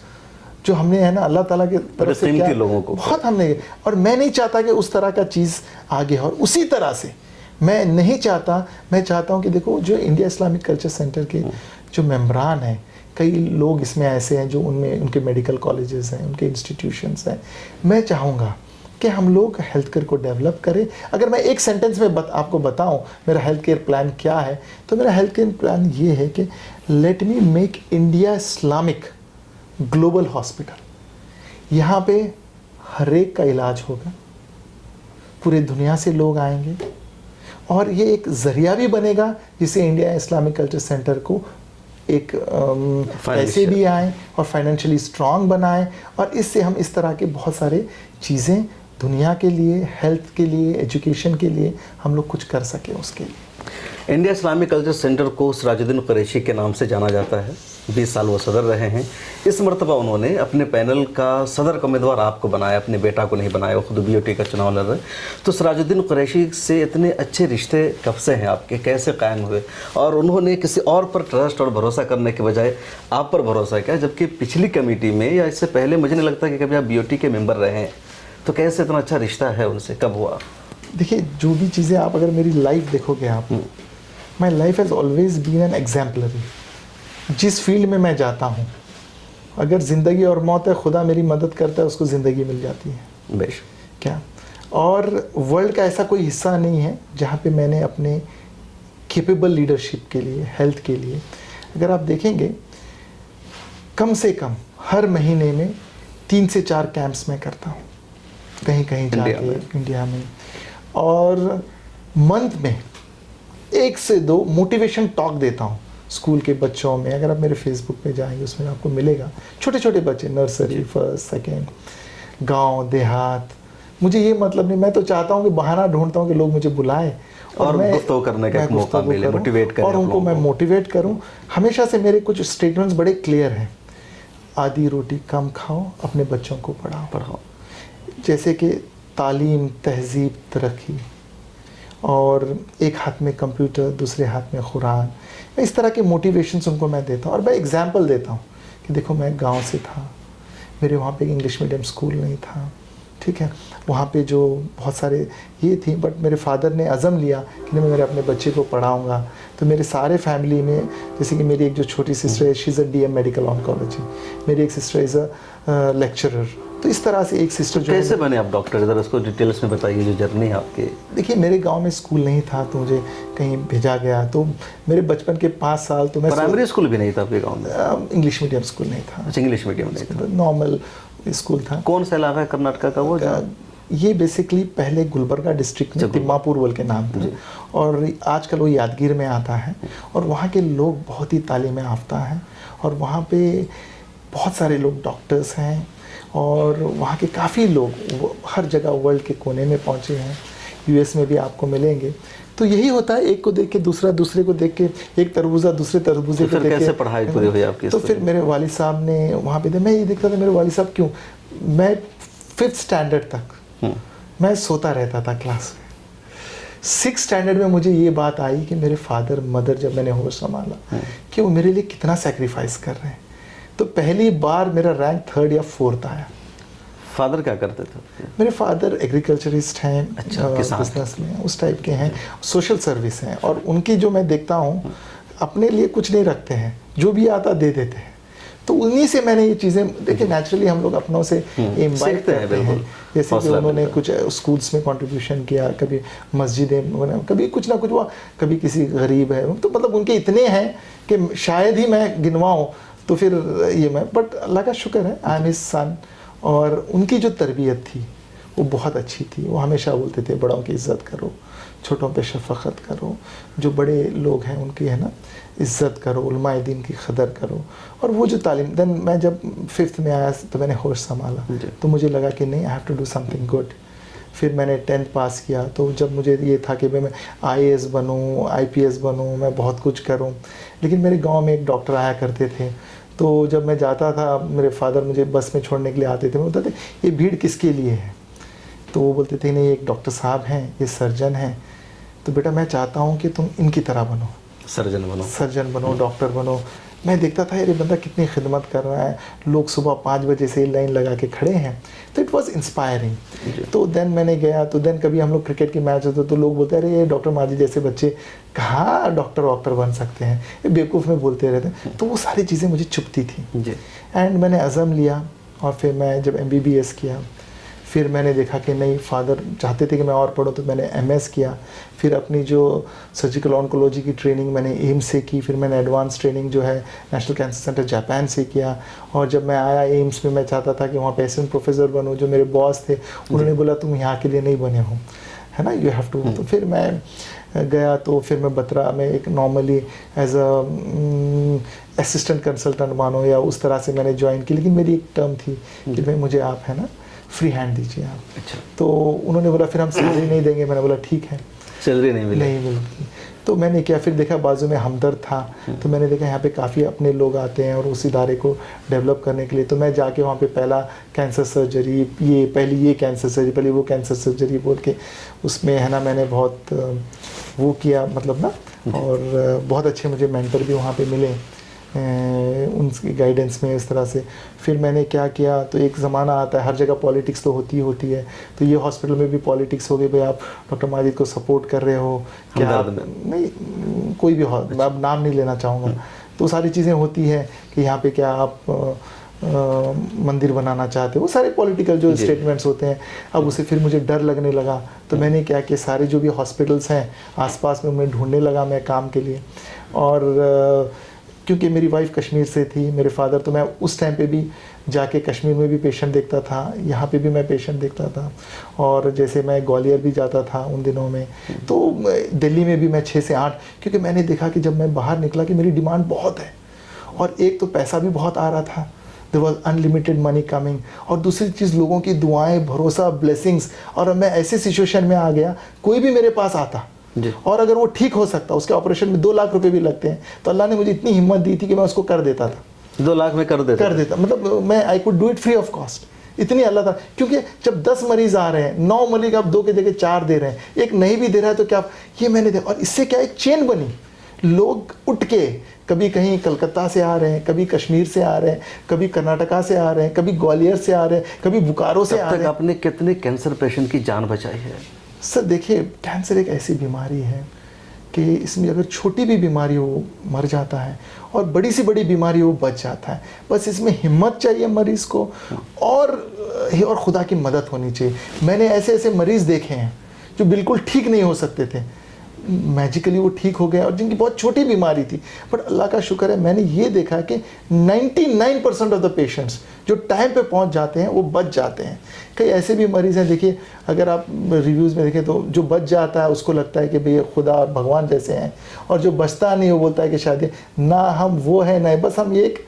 जो हमने है ना अल्लाह ताला की तरफ से क्या लोगों को बहुत हमने, और मैं नहीं चाहता कि उस तरह का चीज़ आगे हो। और उसी तरह से मैं नहीं चाहता, मैं चाहता हूँ कि देखो जो इंडिया इस्लामिक कल्चर सेंटर के जो मेंबरान हैं, कई लोग इसमें ऐसे हैं जो उनमें उनके मेडिकल कॉलेजेस हैं, उनके इंस्टीट्यूशंस हैं, मैं चाहूँगा कि हम लोग हेल्थ केयर को डेवलप करें। अगर मैं एक सेंटेंस में आपको बताऊं मेरा हेल्थ केयर प्लान क्या है, तो मेरा हेल्थ केयर प्लान ये है कि let me make India Islamic global hospital. यहाँ पे हर एक का इलाज होगा, पूरे दुनिया से लोग आएंगे, और ये एक ज़रिया भी बनेगा जिससे इंडिया इस्लामिक कल्चर सेंटर को एक पैसे भी आए और फाइनेंशियली स्ट्रांग बनाएं, और इससे हम इस तरह के बहुत सारे चीज़ें दुनिया के लिए, हेल्थ के लिए, एजुकेशन के लिए हम लोग कुछ कर सकें उसके लिए। इंडिया इस्लामिक कल्चर सेंटर को सिराजुद्दीन कुरैशी के नाम से जाना जाता है। 20 साल वो सदर रहे हैं। इस मरतबा उन्होंने अपने पैनल का सदर का उम्मीदवार आपको बनाया, अपने बेटा को नहीं बनाया, वो खुद बीओटी का चुनाव लड़ रहे। तो सिराजुद्दीन कुरैशी से इतने अच्छे रिश्ते कब से हैं आपके, कैसे कायम हुए, और उन्होंने किसी और पर ट्रस्ट और भरोसा करने के बजाय आप पर भरोसा किया, जबकि पिछली कमेटी में या इससे पहले मुझे नहीं लगता कि कभी आप बीओटी के मेंबर रहे हैं। तो कैसे इतना अच्छा रिश्ता है उनसे, कब हुआ? देखिए जो भी चीज़ें, आप अगर मेरी लाइफ देखोगे आप, my life has always been an exemplary. जिस फील्ड में मैं जाता हूँ, अगर ज़िंदगी और मौत है, खुदा मेरी मदद करता है, उसको ज़िंदगी मिल जाती है। बेश क्या, और वर्ल्ड का ऐसा कोई हिस्सा नहीं है जहाँ पे मैंने अपने कैपेबल लीडरशिप के लिए, हेल्थ के लिए, अगर आप देखेंगे कम से कम हर महीने में 3 से 4 कैंप्स में करता हूँ कहीं कहीं जाके इंडिया में, और मंथ में 1 से 2 मोटिवेशन टॉक देता हूँ स्कूल के बच्चों में। अगर आप मेरे फेसबुक पे जाएंगे उसमें आपको मिलेगा, छोटे छोटे बच्चे, नर्सरी, फर्स्ट, सेकेंड, गांव देहात। मुझे ये मतलब नहीं, मैं तो चाहता हूँ कि बहाना ढूंढता हूँ कि लोग मुझे बुलाएं और गुफ्तगू करने का एक मौका मिले, मोटिवेट करें, और उनको मैं मोटिवेट करूँ। हमेशा से मेरे कुछ स्टेटमेंट्स बड़े क्लियर हैं। आधी रोटी कम खाओ, अपने बच्चों को पढ़ाओ। जैसे कि तालीम, तहजीब, तरक्की, और एक हाथ में कंप्यूटर, दूसरे हाथ में कुरान, इस तरह के मोटिवेशंस उनको मैं देता हूँ। और मैं एग्जांपल देता हूँ कि देखो मैं गांव से था, मेरे वहाँ पे इंग्लिश मीडियम स्कूल नहीं था, ठीक है, वहाँ पे जो बहुत सारे ये थी, बट मेरे फादर ने अज़म लिया कि मैं मेरे अपने बच्चे को पढ़ाऊँगा। तो मेरे सारे फैमिली में, जैसे कि मेरी एक जो छोटी सिस्टर है, she is a DM medical oncology, मेरी एक सिस्टर इज़ अ लेक्चरर। तो इस तरह से एक सिस्टर जो, कैसे बने आप डॉक्टर, ज़रा इसको डिटेल्स में बताइए, जो जर्नी है आपकी। देखिए मेरे गांव में स्कूल नहीं था, तो मुझे कहीं भेजा गया। तो मेरे बचपन के 5 साल तो मैं, प्राइमरी स्कूल भी नहीं था आपके गांव में? इंग्लिश मीडियम स्कूल नहीं था। अच्छा, इंग्लिश मीडियम नहीं था, नॉर्मल स्कूल था। कौन सा इलाका है कर्नाटका का वो? ये बेसिकली पहले गुलबर्गा डिस्ट्रिक्ट में तिम्मापुर बोल के नाम था, और आजकल वो यादगीर में आता है। और वहाँ के लोग बहुत ही तालीम याफ्ता हैं, और वहाँ पे बहुत सारे लोग डॉक्टर्स हैं, और वहाँ के काफ़ी लोग हर जगह वर्ल्ड के कोने में पहुँचे हैं। US में भी आपको मिलेंगे। तो यही होता है, एक को देख के दूसरा, दूसरे को देख के एक तरबूजा दूसरे तरबूजे को देख के। कैसे पढ़ाई पूरी हुई आपकी? तो फिर मेरे वालिद साहब ने वहाँ पे, मैं ये देखता था मेरे वालिद साहब क्यों, मैं 5th स्टैंडर्ड तक मैं सोता रहता था क्लास में। 6th स्टैंडर्ड में मुझे ये बात आई कि मेरे फादर मदर, जब मैंने होश संभाला कि वो मेरे लिए कितना सेक्रीफाइस कर रहे हैं, तो पहली बार मेरा रैंक 3rd या 4th आया। फादर क्या करते थे? मेरे फादर एग्रीकल्चरिस्ट हैं, अच्छा, बिजनेस में उस टाइप के हैं, सोशल सर्विस हैं। और उनकी जो मैं देखता हूँ, अपने लिए कुछ नहीं रखते हैं, जो भी आता दे देते हैं। तो उन्हीं से मैंने ये चीज़ें देखिए, नेचुरली हम लोग अपनों से इम्बाइब करते हैं। जैसे कि उन्होंने कुछ स्कूल्स में कंट्रीब्यूशन किया, कभी मस्जिदें, कभी कुछ ना कुछ हुआ, कभी किसी गरीब है, तो मतलब उनके इतने हैं कि शायद ही मैं गिनवाऊँ। तो फिर ये मैं, बट अल्लाह का शुक्र है, आई एम हिज सन। और उनकी जो तरबियत थी वो बहुत अच्छी थी। वो हमेशा बोलते थे बड़ों की इज़्ज़त करो, छोटों पे शफ़क़त करो, जो बड़े लोग हैं उनकी है ना इज़्ज़त करो, उलमाए दीन की क़दर करो। और वो जो तालीम, देन मैं जब 5th में आया तो मैंने होश संभाला, तो मुझे लगा कि नहीं, I have to do something good. फिर मैंने 10th पास किया, तो जब मुझे ये था कि मैं IAS बनूँ, IPS बनूँ, मैं बहुत कुछ करूँ। लेकिन मेरे गांव में एक डॉक्टर आया करते थे, तो जब मैं जाता था, मेरे फादर मुझे बस में छोड़ने के लिए आते थे, वो बोलते थे ये भीड़ किसके लिए है? तो वो बोलते थे नहीं, एक डॉक्टर साहब हैं, ये सर्जन हैं, तो बेटा मैं चाहता हूँ कि तुम इनकी तरह बनो, सर्जन बनो, डॉक्टर बनो। मैं देखता था ये बंदा कितनी खिदमत कर रहा है, लोग सुबह 5 बजे से लाइन लगा के खड़े हैं, तो इट वाज इंस्पायरिंग। तो देन मैंने गया, तो देन कभी हम लोग क्रिकेट की मैच होते तो लोग बोलते अरे ये डॉक्टर माजिद जैसे बच्चे कहाँ डॉक्टर बन सकते हैं, ये बेवकूफ़ में बोलते रहते हैं। तो वो सारी चीज़ें मुझे चुभती थी एंड मैंने अज़म लिया। और फिर मैं जब MBBS किया, फिर मैंने देखा कि नहीं, फादर चाहते थे कि मैं और पढूं, तो मैंने MS किया। फिर अपनी जो सर्जिकल ऑन्कोलॉजी की ट्रेनिंग मैंने एम्स से की, फिर मैंने एडवांस ट्रेनिंग जो है नेशनल कैंसर सेंटर जापान से किया। और जब मैं आया एम्स में, मैं चाहता था कि वहाँ पे असिस्टेंट प्रोफेसर बनूँ। जो मेरे बॉस थे उन्होंने बोला तुम यहाँ के लिए नहीं बने हो, है ना, यू हैव टू। तो फिर मैं गया, तो फिर मैं बत्रा में एक normally as a assistant consultant मानो या उस तरह से मैंने ज्वाइन की। लेकिन मेरी एक टर्म थी कि भाई मुझे आप है ना फ्री हैंड दीजिए आप। अच्छा। तो उन्होंने बोला फिर हम सैलरी नहीं देंगे। मैंने बोला ठीक है, सैलरी नहीं मिलती। तो मैंने क्या, फिर देखा बाजू में हमदर्द था, तो मैंने देखा यहाँ पे काफ़ी अपने लोग आते हैं और उस इदारे को डेवलप करने के लिए। तो मैं जाके वहाँ पे पहला कैंसर सर्जरी, पहली कैंसर सर्जरी, पहले वो कैंसर सर्जरी बोल के उसमें है ना मैंने बहुत वो किया, मतलब ना, और बहुत अच्छे मुझे मेंटर भी वहाँ पे मिले उनकी गाइडेंस में इस तरह से। फिर मैंने क्या किया, तो एक ज़माना आता है, हर जगह पॉलिटिक्स तो होती है, तो ये हॉस्पिटल में भी पॉलिटिक्स हो गई, भाई आप डॉक्टर माजिद को सपोर्ट कर रहे हो क्या आप, नहीं कोई भी हो, मैं अब नाम नहीं लेना चाहूँगा। तो सारी चीज़ें होती हैं कि यहाँ पे क्या आप मंदिर बनाना चाहते हो, वो सारे पॉलिटिकल जो स्टेटमेंट्स होते हैं। अब उसे फिर मुझे डर लगने लगा, तो मैंने क्या कि सारे जो भी हॉस्पिटल्स हैं आसपास में, उन्हें ढूंढने लगा मैं काम के लिए। और क्योंकि मेरी वाइफ कश्मीर से थी, मेरे फादर, तो मैं उस टाइम पे भी जाके कश्मीर में भी पेशेंट देखता था, यहाँ पे भी मैं पेशेंट देखता था। और जैसे मैं ग्वालियर भी जाता था उन दिनों में, तो दिल्ली में भी मैं 6 से 8, क्योंकि मैंने देखा कि जब मैं बाहर निकला कि मेरी डिमांड बहुत है, और एक तो पैसा भी बहुत आ रहा था, there was unlimited money coming, और दूसरी चीज़ लोगों की दुआएं, भरोसा, ब्लेसिंग्स। और मैं ऐसे सिचुएशन में आ गया, कोई भी मेरे पास आता और अगर वो ठीक हो सकता, उसके ऑपरेशन में 2 लाख रुपए भी लगते हैं, तो अल्लाह ने मुझे इतनी हिम्मत दी थी कि मैं उसको कर देता था। 2 लाख में कर देता, मतलब मैं I could do it free of cost. इतनी अल्लाह था, क्योंकि जब 10 मरीज आ रहे हैं, 9 मरीज आप 2 के जगह 4 दे रहे हैं, एक नहीं भी दे रहा है, तो क्या ये मैंने देखा। और इससे क्या एक चेन बनी, लोग उठ के कभी कहीं कलकत्ता से आ रहे हैं, कभी कश्मीर से आ रहे हैं, कभी कर्नाटका से आ रहे हैं, कभी ग्वालियर से आ रहे हैं, कभी बोकारो से आ रहे हैं। आपने कितने कैंसर पेशेंट की जान बचाई है? सर देखिए, कैंसर एक ऐसी बीमारी है कि इसमें अगर छोटी भी बीमारी हो मर जाता है, और बड़ी सी बड़ी बीमारी हो बच जाता है। बस इसमें हिम्मत चाहिए मरीज़ को, और खुदा की मदद होनी चाहिए। मैंने ऐसे ऐसे मरीज़ देखे हैं जो बिल्कुल ठीक नहीं हो सकते थे, मैजिकली वो ठीक हो गए, और जिनकी बहुत छोटी बीमारी थी, बट अल्लाह का शुक्र है मैंने ये देखा कि 99% ऑफ द पेशेंट्स जो टाइम पे पहुंच जाते हैं वो बच जाते हैं। कई ऐसे भी मरीज़ हैं, देखिए अगर आप रिव्यूज़ में देखें तो जो बच जाता है उसको लगता है कि भई खुदा और भगवान जैसे हैं, और जो बचता नहीं वो बोलता है कि शायद ना हम वो है ना, बस हम एक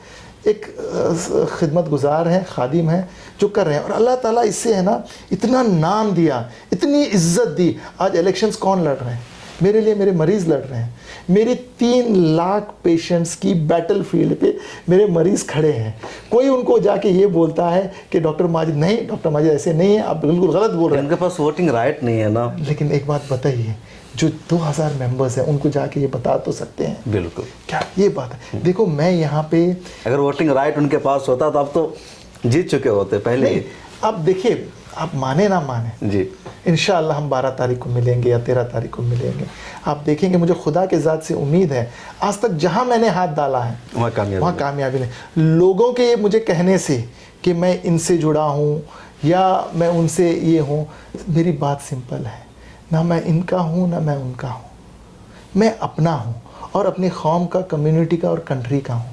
खिदमत गुजार हैं, खादिम हैं जो कर रहे हैं। और अल्लाह ताला इससे है ना इतना नाम दिया, इतनी इज्जत दी। आज इलेक्शंस कौन लड़ रहे हैं? मेरे लिए मेरे मरीज़ लड़ रहे हैं। मेरे 3 लाख पेशेंट्स की बैटल फील्ड पे मेरे मरीज़ खड़े हैं। कोई उनको जाके ये बोलता है कि डॉक्टर माजिद नहीं, डॉक्टर माजिद ऐसे नहीं है, आप बिल्कुल गलत बोल रहे हैं। उनके पास वोटिंग राइट नहीं है ना। लेकिन एक बात बताइए, जो 2000 मेंबर्स हैं उनको जाके ये बता तो सकते हैं? बिल्कुल। क्या ये बात है? देखो मैं यहाँ पे, अगर वोटिंग राइट उनके पास होता तो अब तो जीत चुके होते पहले ही। अब देखिए, आप माने ना माने जी, इंशाअल्लाह हम 12 तारीख को मिलेंगे या 13 तारीख को मिलेंगे। आप देखेंगे, मुझे खुदा के ज़ात से उम्मीद है, आज तक जहाँ मैंने हाथ डाला है वहाँ कामयाबी नहीं। लोगों के मुझे कहने से कि मैं इनसे जुड़ा हूँ या मैं उनसे ये हूँ, मेरी बात सिंपल है, ना मैं इनका हूँ ना मैं उनका हूँ, मैं अपना हूँ और अपनी कौम का, कम्युनिटी का और कंट्री का हूँ।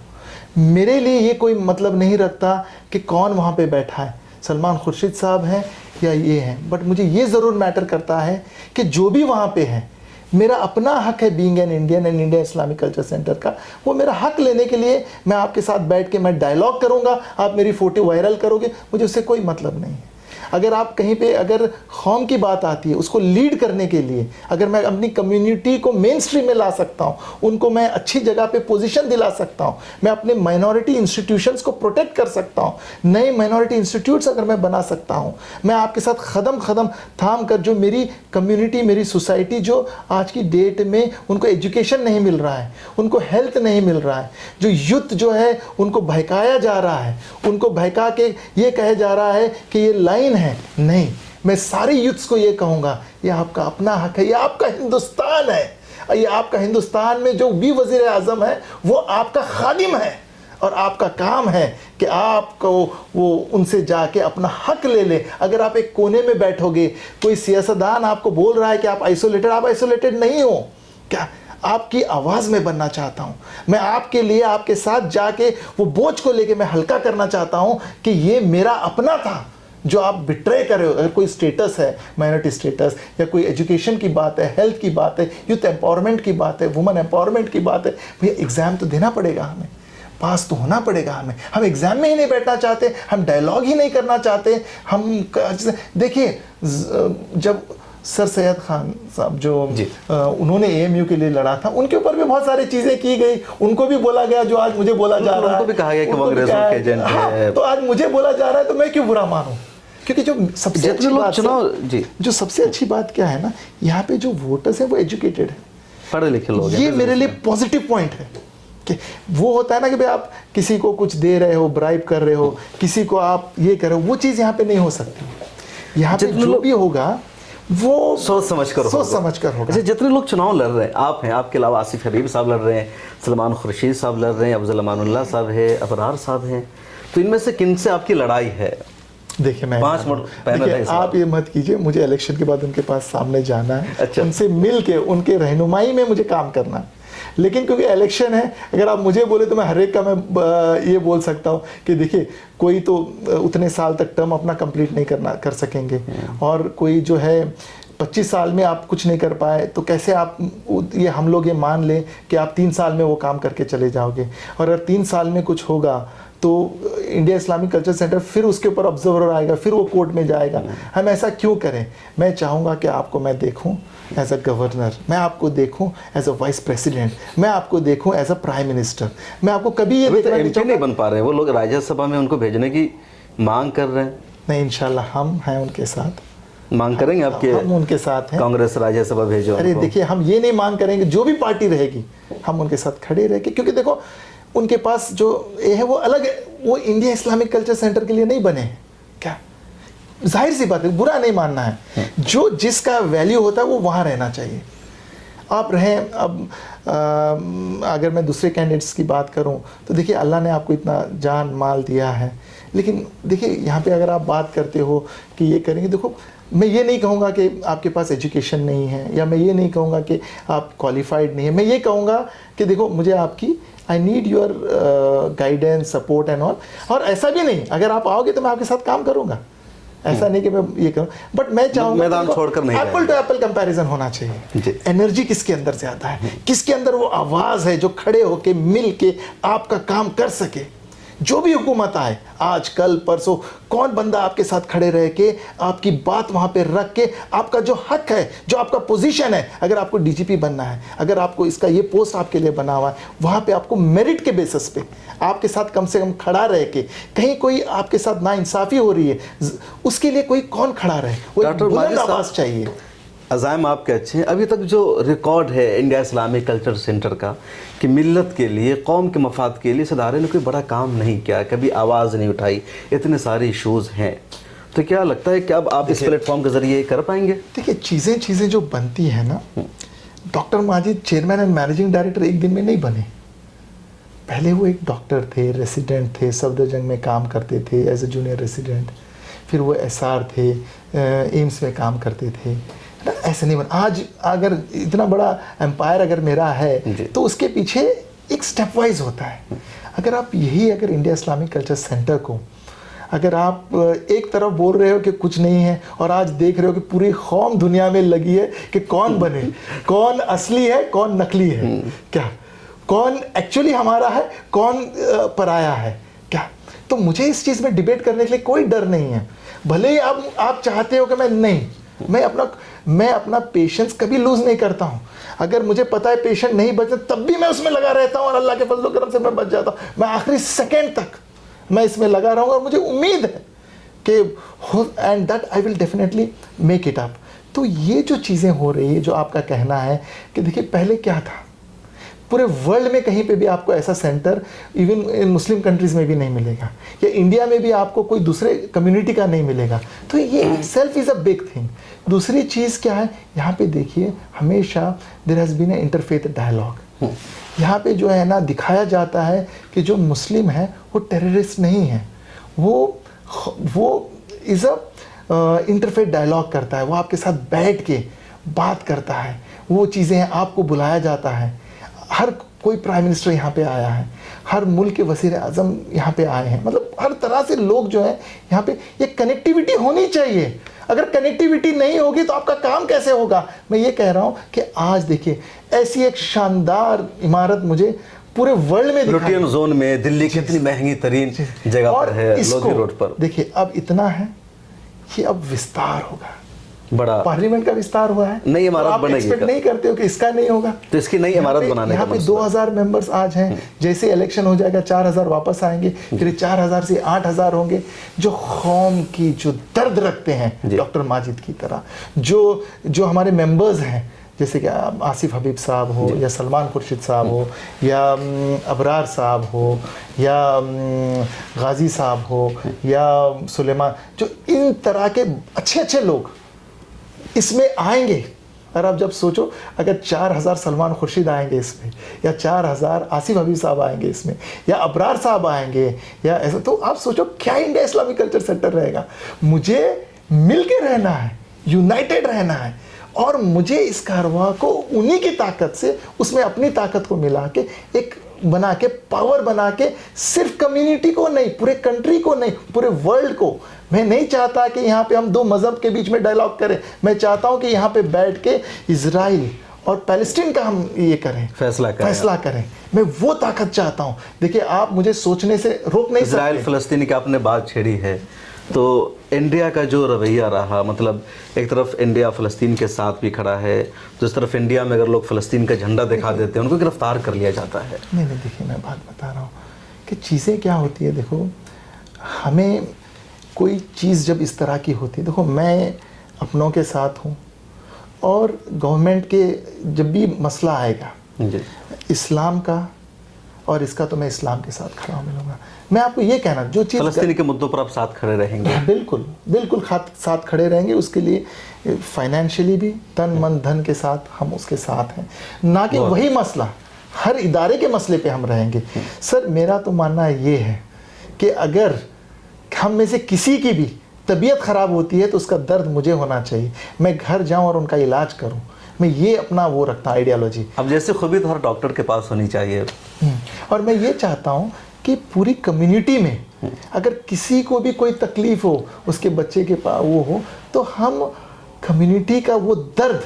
मेरे लिए ये कोई मतलब नहीं रखता कि कौन वहाँ पे बैठा है। सलमान खुर्शीद साहब हैं, या ये हैं, बट मुझे ये ज़रूर मैटर करता है कि जो भी वहाँ पे है, मेरा अपना हक है being an Indian and India Islamic culture centre का, वो मेरा हक लेने के लिए मैं आपके साथ बैठ के मैं डायलॉग करूँगा, आप मेरी फ़ोटो वायरल करोगे, मुझे उससे कोई मतलब नहीं है। अगर आप कहीं पे अगर कौम की बात आती है, उसको लीड करने के लिए अगर मैं अपनी कम्युनिटी को मेन स्ट्रीम में ला सकता हूँ, उनको मैं अच्छी जगह पे पोजीशन दिला सकता हूँ, मैं अपने माइनॉरिटी इंस्टीट्यूशंस को प्रोटेक्ट कर सकता हूँ, नए माइनॉरिटी इंस्टीट्यूट्स अगर मैं बना सकता हूँ, मैं आपके साथ कदम थाम कर जो मेरी कम्युनिटी, मेरी सोसाइटी जो आज की डेट में उनको एजुकेशन नहीं मिल रहा है, उनको हेल्थ नहीं मिल रहा है, जो यूथ जो है उनको बहकाया जा रहा है, उनको बहका के ये कहा जा रहा है कि ये लाइन है, नहीं, मैं सारे यूथ्स को ये कहूँगा, ये आपका अपना हक है, ये आपका हिंदुस्तान है, ये आपका हिंदुस्तान में जो भी वज़ीर आज़म है वो आपका खादिम है, और आपका काम है कि आपको वो उनसे जाके अपना हक ले ले। अगर आप एक कोने में बैठोगे, कोई सियासतदान आपको बोल रहा है कि आप आइसोलेटेड नहीं हो, क्या आपकी आवाज़ में बनना चाहता हूँ, मैं आपके लिए आपके साथ जाके वो बोझ को लेके मैं हल्का करना चाहता हूँ कि ये मेरा अपना था जो आप बिट्रे कर रहे हो। अगर कोई स्टेटस है, माइनॉरिटी स्टेटस, या कोई एजुकेशन की बात है, हेल्थ की बात है, यूथ एम्पावरमेंट की बात है, वुमेन एम्पावरमेंट की बात है, भैया एग्ज़ाम तो देना पड़ेगा, हमें पास तो होना पड़ेगा। हम एग्ज़ाम में ही नहीं बैठना चाहते, हम डायलॉग ही नहीं करना चाहते। हम देखिए, जब सर सैयद खान साहब जो उन्होंने AMU के लिए लड़ा था, उनके ऊपर भी बहुत सारी चीज़ें की गई, उनको भी बोला गया जो आज मुझे बोला जा रहा है, उनको भी कहा गया कि वो अंग्रेजों के एजेंट है। तो आज मुझे बोला जा रहा है तो मैं क्यों बुरा मानूं? क्योंकि जो सबसे अच्छी बात जो सबसे अच्छी बात क्या है ना, यहाँ पे जो वोटर्स हैं वो एजुकेटेड है, पढ़े लिखे लोग, ये मेरे लिए पॉजिटिव पॉइंट है। कि वो होता है ना कि भाई आप किसी को कुछ दे रहे हो, ब्राइब कर रहे हो, किसी को आप ये कर रहे हो, वो चीज़ यहाँ पे नहीं हो सकती। यहाँ पे जो भी होगा वो सोच समझ कर होगा। जितने लोग चुनाव लड़ रहे हैं, आप हैं, आपके अलावा आसिफ हबीब साहब लड़ रहे हैं, सलमान खुर्शीद साहब लड़ रहे हैं, अफजल अमानुल्लाह साहब है, अबरार साहब हैं, तो इनमें से किन से आपकी लड़ाई है? देखिए, मैं 5 पैनल है, आप ये मत कीजिए, मुझे इलेक्शन के बाद उनके पास सामने जाना है, अच्छा। उनसे मिल के उनके रहनुमाई में मुझे काम करना है। लेकिन क्योंकि इलेक्शन है, अगर आप मुझे बोले तो मैं हर एक का मैं ये बोल सकता हूँ कि देखिए, कोई तो उतने साल तक टर्म अपना कंप्लीट नहीं कर सकेंगे, और कोई जो है 25 साल में आप कुछ नहीं कर पाए तो कैसे आप ये हम लोग ये मान लें कि आप 3 साल में वो काम करके चले जाओगे। और अगर 3 साल में कुछ होगा तो इंडिया इस्लामिक कल्चर सेंटर फिर उसके ऊपर ऑब्जर्वर आएगा, फिर वो कोर्ट में जाएगा। हम ऐसा क्यों करें? मैं चाहूँगा कि आपको मैं देखूँ एज अ गवर्नर, मैं आपको देखूँ एज अ वाइस प्रेसिडेंट, मैं आपको देखूँ एज अ प्राइम मिनिस्टर। मैं आपको कभी ये नहीं बन पा रहे, वो लोग राज्यसभा में उनको भेजने की मांग कर रहे हैं। नहीं, इंशाल्लाह हम हैं उनके साथ, मांग करेंगे आपके, हम उनके साथ हैं। कांग्रेस राज्यसभा भेजो। अरे देखिए, हम ये नहीं मांग करेंगे, जो भी पार्टी रहेगी हम उनके साथ खड़े रहेंगे, क्योंकि देखो उनके पास जो ये है वो अलग है, वो इंडिया इस्लामिक कल्चर सेंटर के लिए नहीं बने हैं। क्या, जाहिर सी बात है, बुरा नहीं मानना है, जो जिसका वैल्यू होता है वो वहाँ रहना चाहिए। आप रहें। अब अगर मैं दूसरे कैंडिडेट्स की बात करूं तो देखिए, अल्लाह ने आपको इतना जान माल दिया है, लेकिन देखिए यहाँ पे अगर आप बात करते हो कि ये करेंगे, देखो मैं ये नहीं कहूँगा कि आपके पास एजुकेशन नहीं है, या मैं ये नहीं कहूँगा कि आप क्वालिफाइड नहीं है। मैं ये कहूँगा कि देखो, मुझे आपकी I need your guidance, support and all. और ऐसा भी नहीं, अगर आप आओगे तो मैं आपके साथ काम करूँगा, ऐसा नहीं कि मैं ये करूँ, बट मैं चाहूँगा मैदान छोड़कर नहीं, एप्पल टू एप्पल कंपैरिजन होना चाहिए। एनर्जी किसके अंदर ज़्यादा है, किसके अंदर वो आवाज़ है जो खड़े होके मिल के आपका काम कर सके। जो भी हुकूमत आए, आज कल परसों, कौन बंदा आपके साथ खड़े रह के आपकी बात वहाँ पे रख के आपका जो हक है, जो आपका पोजीशन है, अगर आपको DGP बनना है, अगर आपको इसका ये पोस्ट आपके लिए बना हुआ है, वहाँ पे आपको मेरिट के बेसिस पे आपके साथ कम से कम खड़ा रह के, कहीं कोई आपके साथ नाइंसाफ़ी हो रही है, उसके लिए कोई कौन खड़ा रहे, वो बुलंद आवाज़ चाहिए। अज़ाइम आपके अच्छे हैं। अभी तक जो रिकॉर्ड है इंडिया इस्लामिक कल्चर सेंटर का कि मिल्लत के लिए, कौम के मफाद के लिए इस इदारे ने कोई बड़ा काम नहीं किया, कभी आवाज़ नहीं उठाई, इतने सारे इशूज़ हैं, तो क्या लगता है कि अब आप इस प्लेटफॉर्म के ज़रिए कर पाएंगे? देखिए, चीज़ें जो बनती हैं ना, doctor Majid chairman and managing director एक दिन में नहीं बने। पहले वो एक डॉक्टर थे, रेसिडेंट थे, सफदरजंग में काम करते थे एज ए जूनियर रेसिडेंट, फिर वो SR थे, एम्स में काम करते थे। ऐसे नहीं बना। आज अगर इतना बड़ा एम्पायर अगर मेरा है तो उसके पीछे एक स्टेप वाइज होता है। अगर आप अगर इंडिया इस्लामिक कल्चर सेंटर को अगर आप एक तरफ बोल रहे हो कि कुछ नहीं है और आज देख रहे हो कि पूरी कौम दुनिया में लगी है कि कौन बने, कौन असली है कौन नकली है, क्या कौन एक्चुअली हमारा है कौन पराया है, क्या। तो मुझे इस चीज़ में डिबेट करने के लिए कोई डर नहीं है। भले ही आप चाहते हो कि मैं अपना पेशेंस कभी लूज नहीं करता हूँ। अगर मुझे पता है पेशेंट नहीं बचे तब भी मैं उसमें लगा रहता हूँ और अल्लाह के फजल करम से मैं बच जाता हूँ। मैं आखिरी सेकंड तक मैं इसमें लगा रहूँगा और मुझे उम्मीद है कि and that I will definitely make it up. तो ये जो चीज़ें हो रही है, जो आपका कहना है कि देखिए पहले क्या था, पूरे वर्ल्ड में कहीं पे भी आपको ऐसा centre even in Muslim countries में भी नहीं मिलेगा, या इंडिया में भी आपको कोई दूसरे कम्युनिटी का नहीं मिलेगा। तो ये self is a big thing. दूसरी चीज़ क्या है, यहाँ पे देखिए हमेशा there has been a interfaith dialogue. यहाँ पे जो है ना दिखाया जाता है कि जो मुस्लिम है वो टेररिस्ट नहीं है, वो इज़ अ इंटरफेथ डायलॉग करता है, वो आपके साथ बैठ के बात करता है, वो चीज़ें आपको बुलाया जाता है। हर कोई प्राइम मिनिस्टर यहाँ पे आया है, हर मुल्क के वज़ीर आज़म यहाँ पे आए हैं, मतलब हर तरह से लोग जो हैं यहाँ पे। ये कनेक्टिविटी होनी चाहिए। अगर कनेक्टिविटी नहीं होगी तो आपका काम कैसे होगा। मैं ये कह रहा हूँ कि आज देखिए ऐसी एक शानदार इमारत मुझे पूरे वर्ल्ड में दिखाई। लुटियन जोन में दिल्ली की इतनी महंगी तरीन जगह पर है, लोधी रोड पर। देखिए अब इतना है कि अब विस्तार होगा, बड़ा पार्लियामेंट का विस्तार हुआ है, नई इमारत बनेगी। एक्सपेक्ट नहीं करते हो कि इसका नहीं होगा, तो इसकी नई इमारत बनाने का यहाँ पे 2000 मेंबर्स आज हैं। जैसे इलेक्शन हो जाएगा 4000 वापस आएंगे, फिर 4000 से 8000 होंगे। जो कौम की जो दर्द रखते हैं डॉक्टर माजिद की तरह, जो हमारे मेंबर्स हैं, जैसे कि आसिफ हबीब साहब हो या सलमान खुर्शीद साहब हो या अबरार साहब हो या गाजी साहब हो या सुलेमान, जो इन तरह के अच्छे अच्छे लोग इसमें आएंगे। और आप जब सोचो अगर 4000 सलमान खुर्शीद आएंगे इसमें, या 4000 आसिफ हबीब साहब आएंगे इसमें, या अबरार साहब आएंगे, या ऐसा, तो आप सोचो क्या इंडिया इस्लामिक कल्चर सेंटर रहेगा। मुझे मिल के रहना है, यूनाइटेड रहना है, और मुझे इस कारवां को उन्हीं की ताकत से, उसमें अपनी ताकत को मिला के एक बना के, पावर बना के, सिर्फ कम्युनिटी को नहीं, पूरे कंट्री को नहीं, पूरे वर्ल्ड को। मैं नहीं चाहता कि यहाँ पे हम दो मज़हब के बीच में डायलॉग करें। मैं चाहता हूँ कि यहाँ पे बैठ के इजराइल और पैलेस्टीन का हम ये करें, फैसला करें। मैं वो ताकत चाहता हूँ। देखिए आप मुझे सोचने से रोक नहीं सकते। इजराइल फ़लस्तीन की आपने बात छेड़ी है, तो इंडिया का जो रवैया रहा, मतलब एक तरफ इंडिया फ़लस्तीन के साथ भी खड़ा है, दूसरी तरफ इंडिया में अगर लोग फ़लस्तीन का झंडा दिखा देते हैं उनको गिरफ्तार कर लिया जाता है। नहीं, देखिए मैं बात बता रहा हूँ कि चीज़ें क्या होती है। देखो हमें कोई चीज़ जब इस तरह की होती है, देखो मैं अपनों के साथ हूँ, और गवर्नमेंट के जब भी मसला आएगा इस्लाम का और इसका, तो मैं इस्लाम के साथ खड़ा मिलूंगा। मैं आपको ये कहना, जो चीज़ फ़लस्तीन के मुद्दों पर आप साथ खड़े रहेंगे? बिल्कुल साथ खड़े रहेंगे। उसके लिए फाइनेंशियली भी, तन मन धन के साथ हम उसके साथ हैं, ना कि वही मसला हर इदारे के मसले पे हम रहेंगे। सर मेरा तो मानना ये है कि अगर हम में से किसी की भी तबीयत ख़राब होती है तो उसका दर्द मुझे होना चाहिए, मैं घर जाऊं और उनका इलाज करूं। मैं ये अपना वो रखता आइडियोलॉजी। अब जैसे खूबी तो हर डॉक्टर के पास होनी चाहिए, और मैं ये चाहता हूं कि पूरी कम्युनिटी में अगर किसी को भी कोई तकलीफ़ हो, उसके बच्चे के पास वो हो, तो हम कम्युनिटी का वो दर्द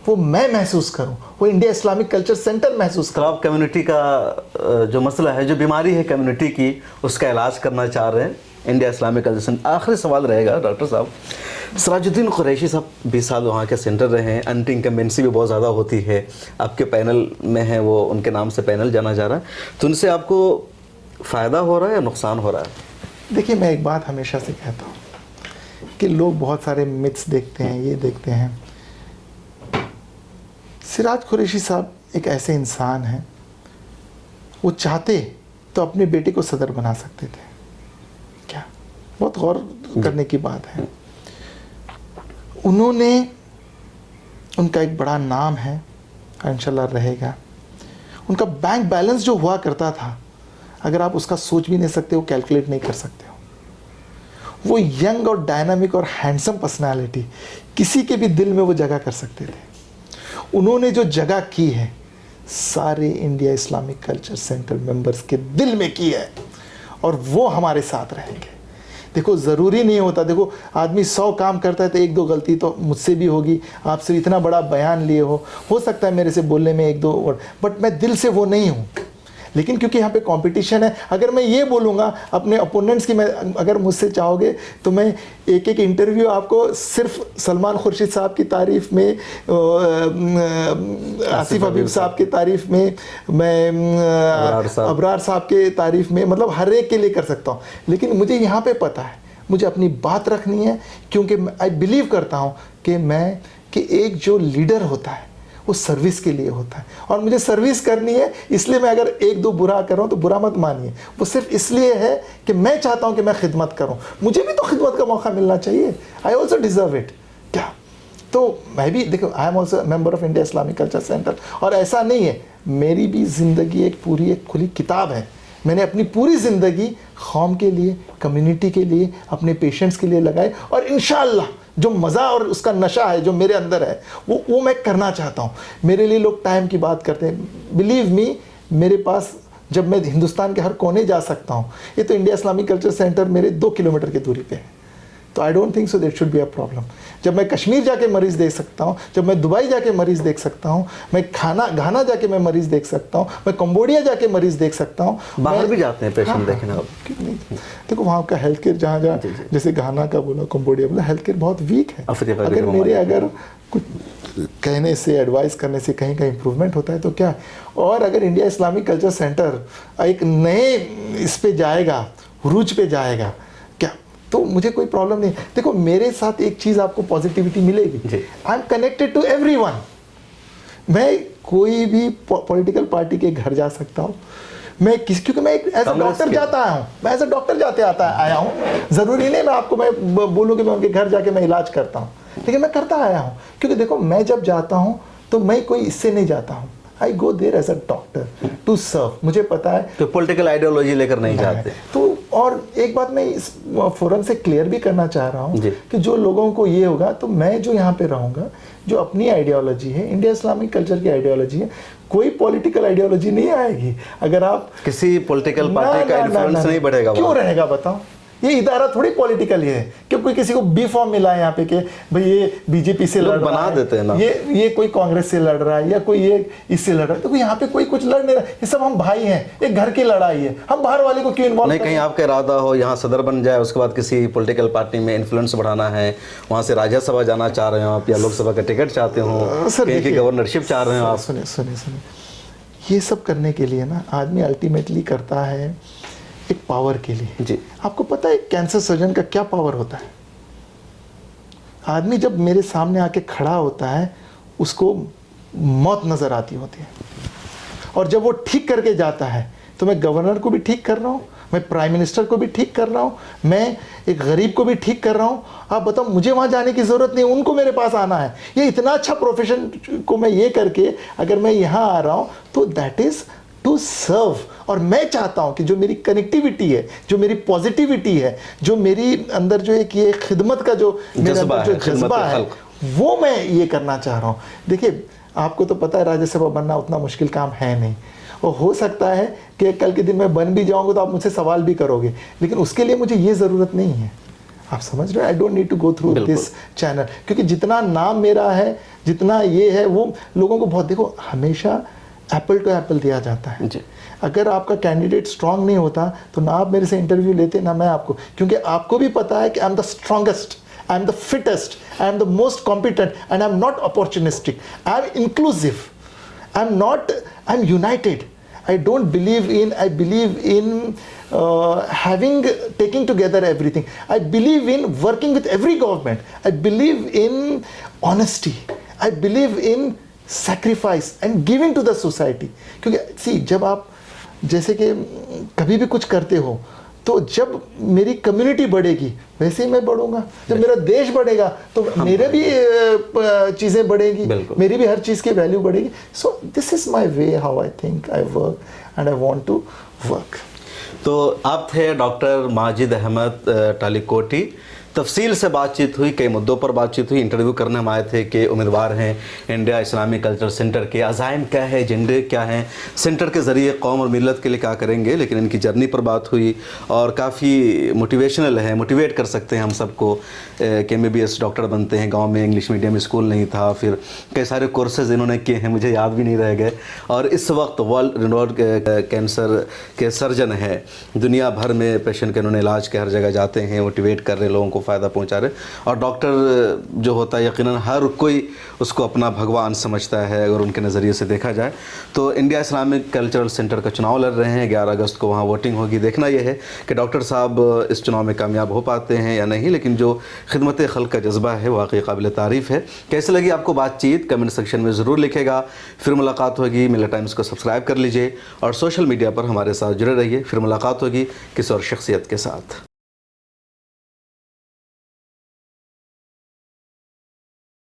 वो मैं महसूस करूं, वो इंडिया इस्लामिक कल्चर सेंटर महसूस करूं। तो आप कम्युनिटी का जो मसला है, जो बीमारी है कम्युनिटी की, उसका इलाज करना चाह रहे हैं इंडिया इस्लामिक कल्चर सेंटर। आखिरी सवाल रहेगा डॉक्टर साहब, सिराजुद्दीन कुरैशी साहब 20 साल वहाँ के सेंटर रहे हैं, एंटी इनकम्बेंसी भी बहुत ज़्यादा होती है, आपके पैनल में है वो, उनके नाम से पैनल जाना जा रहा है, तो उनसे आपको फ़ायदा हो रहा है या नुकसान हो रहा है? देखिए मैं एक बात हमेशा से कहता हूँ कि लोग बहुत सारे मिथ्स देखते हैं, ये देखते हैं। सिराज कुरैशी साहब एक ऐसे इंसान हैं, वो चाहते तो अपने बेटे को सदर बना सकते थे। क्या बहुत गौर करने की बात है। उन्होंने, उनका एक बड़ा नाम है, इंशाल्लाह रहेगा। उनका बैंक बैलेंस जो हुआ करता था, अगर आप उसका सोच भी नहीं सकते हो, कैलकुलेट नहीं कर सकते हो। वो यंग और डायनामिक और हैंडसम पर्सनालिटी, किसी के भी दिल में वो जगह कर सकते थे। उन्होंने जो जगह की है सारे India Islamic culture centre members के दिल में की है, और वो हमारे साथ रहेंगे। देखो ज़रूरी नहीं होता, देखो आदमी 100 काम करता है तो 1-2 गलती तो मुझसे भी होगी। आप सिर्फ इतना बड़ा बयान लिए हो सकता है मेरे से बोलने में 1-2 वर्ड, बट मैं दिल से वो नहीं हूँ। लेकिन क्योंकि यहाँ पे कंपटीशन है, अगर मैं ये बोलूँगा अपने ओपोनेंट्स की, मैं अगर मुझसे चाहोगे तो मैं एक इंटरव्यू आपको सिर्फ सलमान खुर्शीद साहब की तारीफ़ में, आसिफ हबीब साहब की तारीफ़ में, मैं अबरार साहब के तारीफ़ में, मतलब हर एक के लिए कर सकता हूँ। लेकिन मुझे यहाँ पे पता है मुझे अपनी बात रखनी है, क्योंकि आई बिलीव करता हूँ कि एक जो लीडर होता है वो सर्विस के लिए होता है, और मुझे सर्विस करनी है। इसलिए मैं अगर 1-2 बुरा कर रहा हूँ तो बुरा मत मानिए, वो सिर्फ इसलिए है कि मैं चाहता हूँ कि मैं खिदमत करूँ, मुझे भी तो खिदमत का मौका मिलना चाहिए। I also deserve it. क्या तो मैं भी, देखो I am also member of India Islamic culture centre, और ऐसा नहीं है, मेरी भी ज़िंदगी एक खुली किताब है। मैंने अपनी पूरी ज़िंदगी कौम के लिए, कम्युनिटी के लिए, अपने पेशेंट्स के लिए लगाई, और इंशाअल्लाह जो मज़ा और उसका नशा है जो मेरे अंदर है वो मैं करना चाहता हूँ। मेरे लिए लोग टाइम की बात करते हैं, बिलीव मी, मेरे पास जब मैं हिंदुस्तान के हर कोने जा सकता हूँ, ये तो इंडिया इस्लामिक कल्चर सेंटर मेरे 2 किलोमीटर की दूरी पे है, तो I don't think so that should be a problem. जब मैं कश्मीर जाके मरीज़ देख सकता हूँ, जब मैं दुबई जाके मरीज़ देख सकता हूँ, मैं घाना जाके मैं मरीज़ देख सकता हूँ, मैं कंबोडिया जाके मरीज़ देख सकता हूँ, बाहर भी जाते हैं पेशेंट हाँ, देखने। हाँ, क्यों नहीं? देखो वहाँ का हेल्थ केयर जहाँ जैसे घाना का बोला, कंबोडिया बोला, हेल्थ केयर बहुत वीक है। अगर कुछ कहने से, एडवाइस करने से कहीं इंप्रूवमेंट होता है तो क्या। और अगर इंडिया इस्लामिक कल्चर सेंटर एक नए इस पे जाएगा, रूज पे जाएगा क्या, तो मुझे कोई प्रॉब्लम नहीं। देखो मेरे साथ एक चीज़ आपको पॉजिटिविटी मिलेगी, I am connected to everyone. मैं कोई भी पॉलिटिकल पार्टी के घर जा सकता हूँ, क्योंकि मैं एज अ डॉक्टर जाता आया हूँ, मैं एज अ डॉक्टर जाते आया हूँ। ज़रूरी नहीं मैं आपको मैं बोलूँ कि मैं उनके घर जाके मैं इलाज करता हूँ, लेकिन मैं करता आया हूँ। क्योंकि देखो मैं जब जाता हूँ तो मैं कोई इससे नहीं जाता हूँ, I go there as a doctor to serve. मुझे पता है तो पॉलिटिकल आइडियोलॉजी लेकर नहीं जाते। तो और एक बात मैं इस फोरम से क्लियर भी करना चाह रहा हूँ कि जो लोगों को ये होगा, तो मैं जो यहाँ पे रहूँगा, जो अपनी आइडियोलॉजी है, इंडिया इस्लामिक कल्चर की आइडियोलॉजी है, कोई पॉलिटिकल आइडियोलॉजी नहीं आएगी। अगर आप किसी पॉलिटिकल पार्टी का इन्फ्लुएंस नहीं बढ़ेगा, क्यों रहेगा बताओ। ये इदारा थोड़ी पॉलिटिकल है कि कोई किसी को बी फॉर्म मिला है यहाँ पे कि भाई ये बीजेपी से लड़ रहा है, देते हैं ना। ये कोई कांग्रेस से लड़ रहा है, या कोई ये इससे लड़ रहा है, तो यहाँ पे कोई कुछ लड़ नहीं रहा। ये सब हम भाई हैं, एक घर की लड़ाई है, हम बाहर वाले को क्यों इन्वॉल्व नहीं। कहीं आपका इरादा हो यहाँ सदर बन जाए, उसके बाद किसी पॉलिटिकल पार्टी में इन्फ्लुएंस बढ़ाना है, वहाँ से राज्यसभा जाना चाह रहे हो आप, या लोकसभा का टिकट चाहते हो, कहीं की गवर्नरशिप चाह रहे हो आप। सुनिए, ये सब करने के लिए ना आदमी अल्टीमेटली करता है एक पावर के लिए जी। आपको पता है कैंसर सर्जन का क्या पावर होता है? आदमी जब मेरे सामने आके खड़ा होता है उसको मौत नजर आती होती है, और जब वो ठीक करके जाता है तो मैं गवर्नर को भी ठीक कर रहा हूँ, मैं प्राइम मिनिस्टर को भी ठीक कर रहा हूँ, मैं एक गरीब को भी ठीक कर रहा हूँ। आप बताओ, मुझे वहाँ जाने की ज़रूरत नहीं, उनको मेरे पास आना है। ये इतना अच्छा प्रोफेशन को मैं ये करके अगर मैं यहाँ आ रहा हूँ तो दैट इज़ टू सर्व। और मैं चाहता हूं कि जो मेरी कनेक्टिविटी है, जो मेरी पॉजिटिविटी है, जो मेरी अंदर जो एक ये खिदमत का जो मेरे अंदर जो जज्बा है, वो मैं ये करना चाह रहा हूं। देखिए आपको तो पता है राज्यसभा बनना उतना मुश्किल काम है नहीं, और हो सकता है कि कल के दिन मैं बन भी जाऊंगा तो आप मुझसे सवाल भी करोगे, लेकिन उसके लिए मुझे ये ज़रूरत नहीं है। आप समझ रहे हो? I don't need to go through this channel, क्योंकि जितना नाम मेरा है, जितना ये है, वो लोगों को बहुत, देखो हमेशा एप्पल टू एप्पल दिया जाता है जी। अगर आपका कैंडिडेट स्ट्रांग नहीं होता तो ना आप मेरे से इंटरव्यू लेते, ना मैं आपको, क्योंकि आपको भी पता है कि I am the strongest, I am the fittest, I am the most competent, and I am not opportunistic, I am inclusive, I am United. I don't believe in, I believe in taking together everything. I believe in working with every government. I believe in honesty. I believe in sacrifice and giving to the society. क्योंकि see, जब आप जैसे कि कभी भी कुछ करते हो तो जब मेरी कम्युनिटी बढ़ेगी वैसे ही मैं बढ़ूंगा, जब मेरा देश बढ़ेगा तो मेरे भी चीज़ें बढ़ेंगी, मेरी भी हर चीज़ की वैल्यू बढ़ेगी। So this is my way how I think I work and I want to work. तो आप थे डॉक्टर माजिद अहमद टालीकोटी। तफसील से बातचीत हुई, कई मुद्दों पर बातचीत हुई। इंटरव्यू करने हम आए थे कि उम्मीदवार हैं इंडिया इस्लामिक कल्चर सेंटर के, अज़ाइम क्या है, एजेंडे क्या हैं, सेंटर के ज़रिए कौम और मिलत के लिए क्या करेंगे, लेकिन इनकी जर्नी पर बात हुई और काफ़ी मोटिवेशनल है, मोटिवेट कर सकते हैं हम सबको कि MBBS डॉक्टर बनते हैं। गांव में इंग्लिश मीडियम स्कूल नहीं था, फिर कई सारे कोर्सेज इन्होंने किए हैं, मुझे याद भी नहीं रह गए, और इस वक्त वर्ल्ड रिनोड कैंसर के सर्जन है। दुनिया भर में पेशेंट के इन्होंने इलाज के हर जगह जाते हैं, मोटिवेट कर रहे, लोगों को फ़ायदा पहुंचा रहे। और डॉक्टर जो होता है यकीनन हर कोई उसको अपना भगवान समझता है अगर उनके नज़रिए से देखा जाए। तो इंडिया इस्लामिक कल्चरल सेंटर का चुनाव लड़ रहे हैं, 11 अगस्त को वहाँ वोटिंग होगी। देखना यह है कि डॉक्टर साहब इस चुनाव में कामयाब हो पाते हैं या नहीं, लेकिन जो खिदमत खल्क का जज्बा है वाकई काबिल तारीफ़ है। कैसे लगी आपको बातचीत, कमेंट सेक्शन में ज़रूर लिखेगा। फिर मुलाकात होगी। मिलत टाइम्स को सब्सक्राइब कर लीजिए और सोशल मीडिया पर हमारे साथ जुड़े रहिए। फिर मुलाकात होगी किसी और शख्सियत के साथ।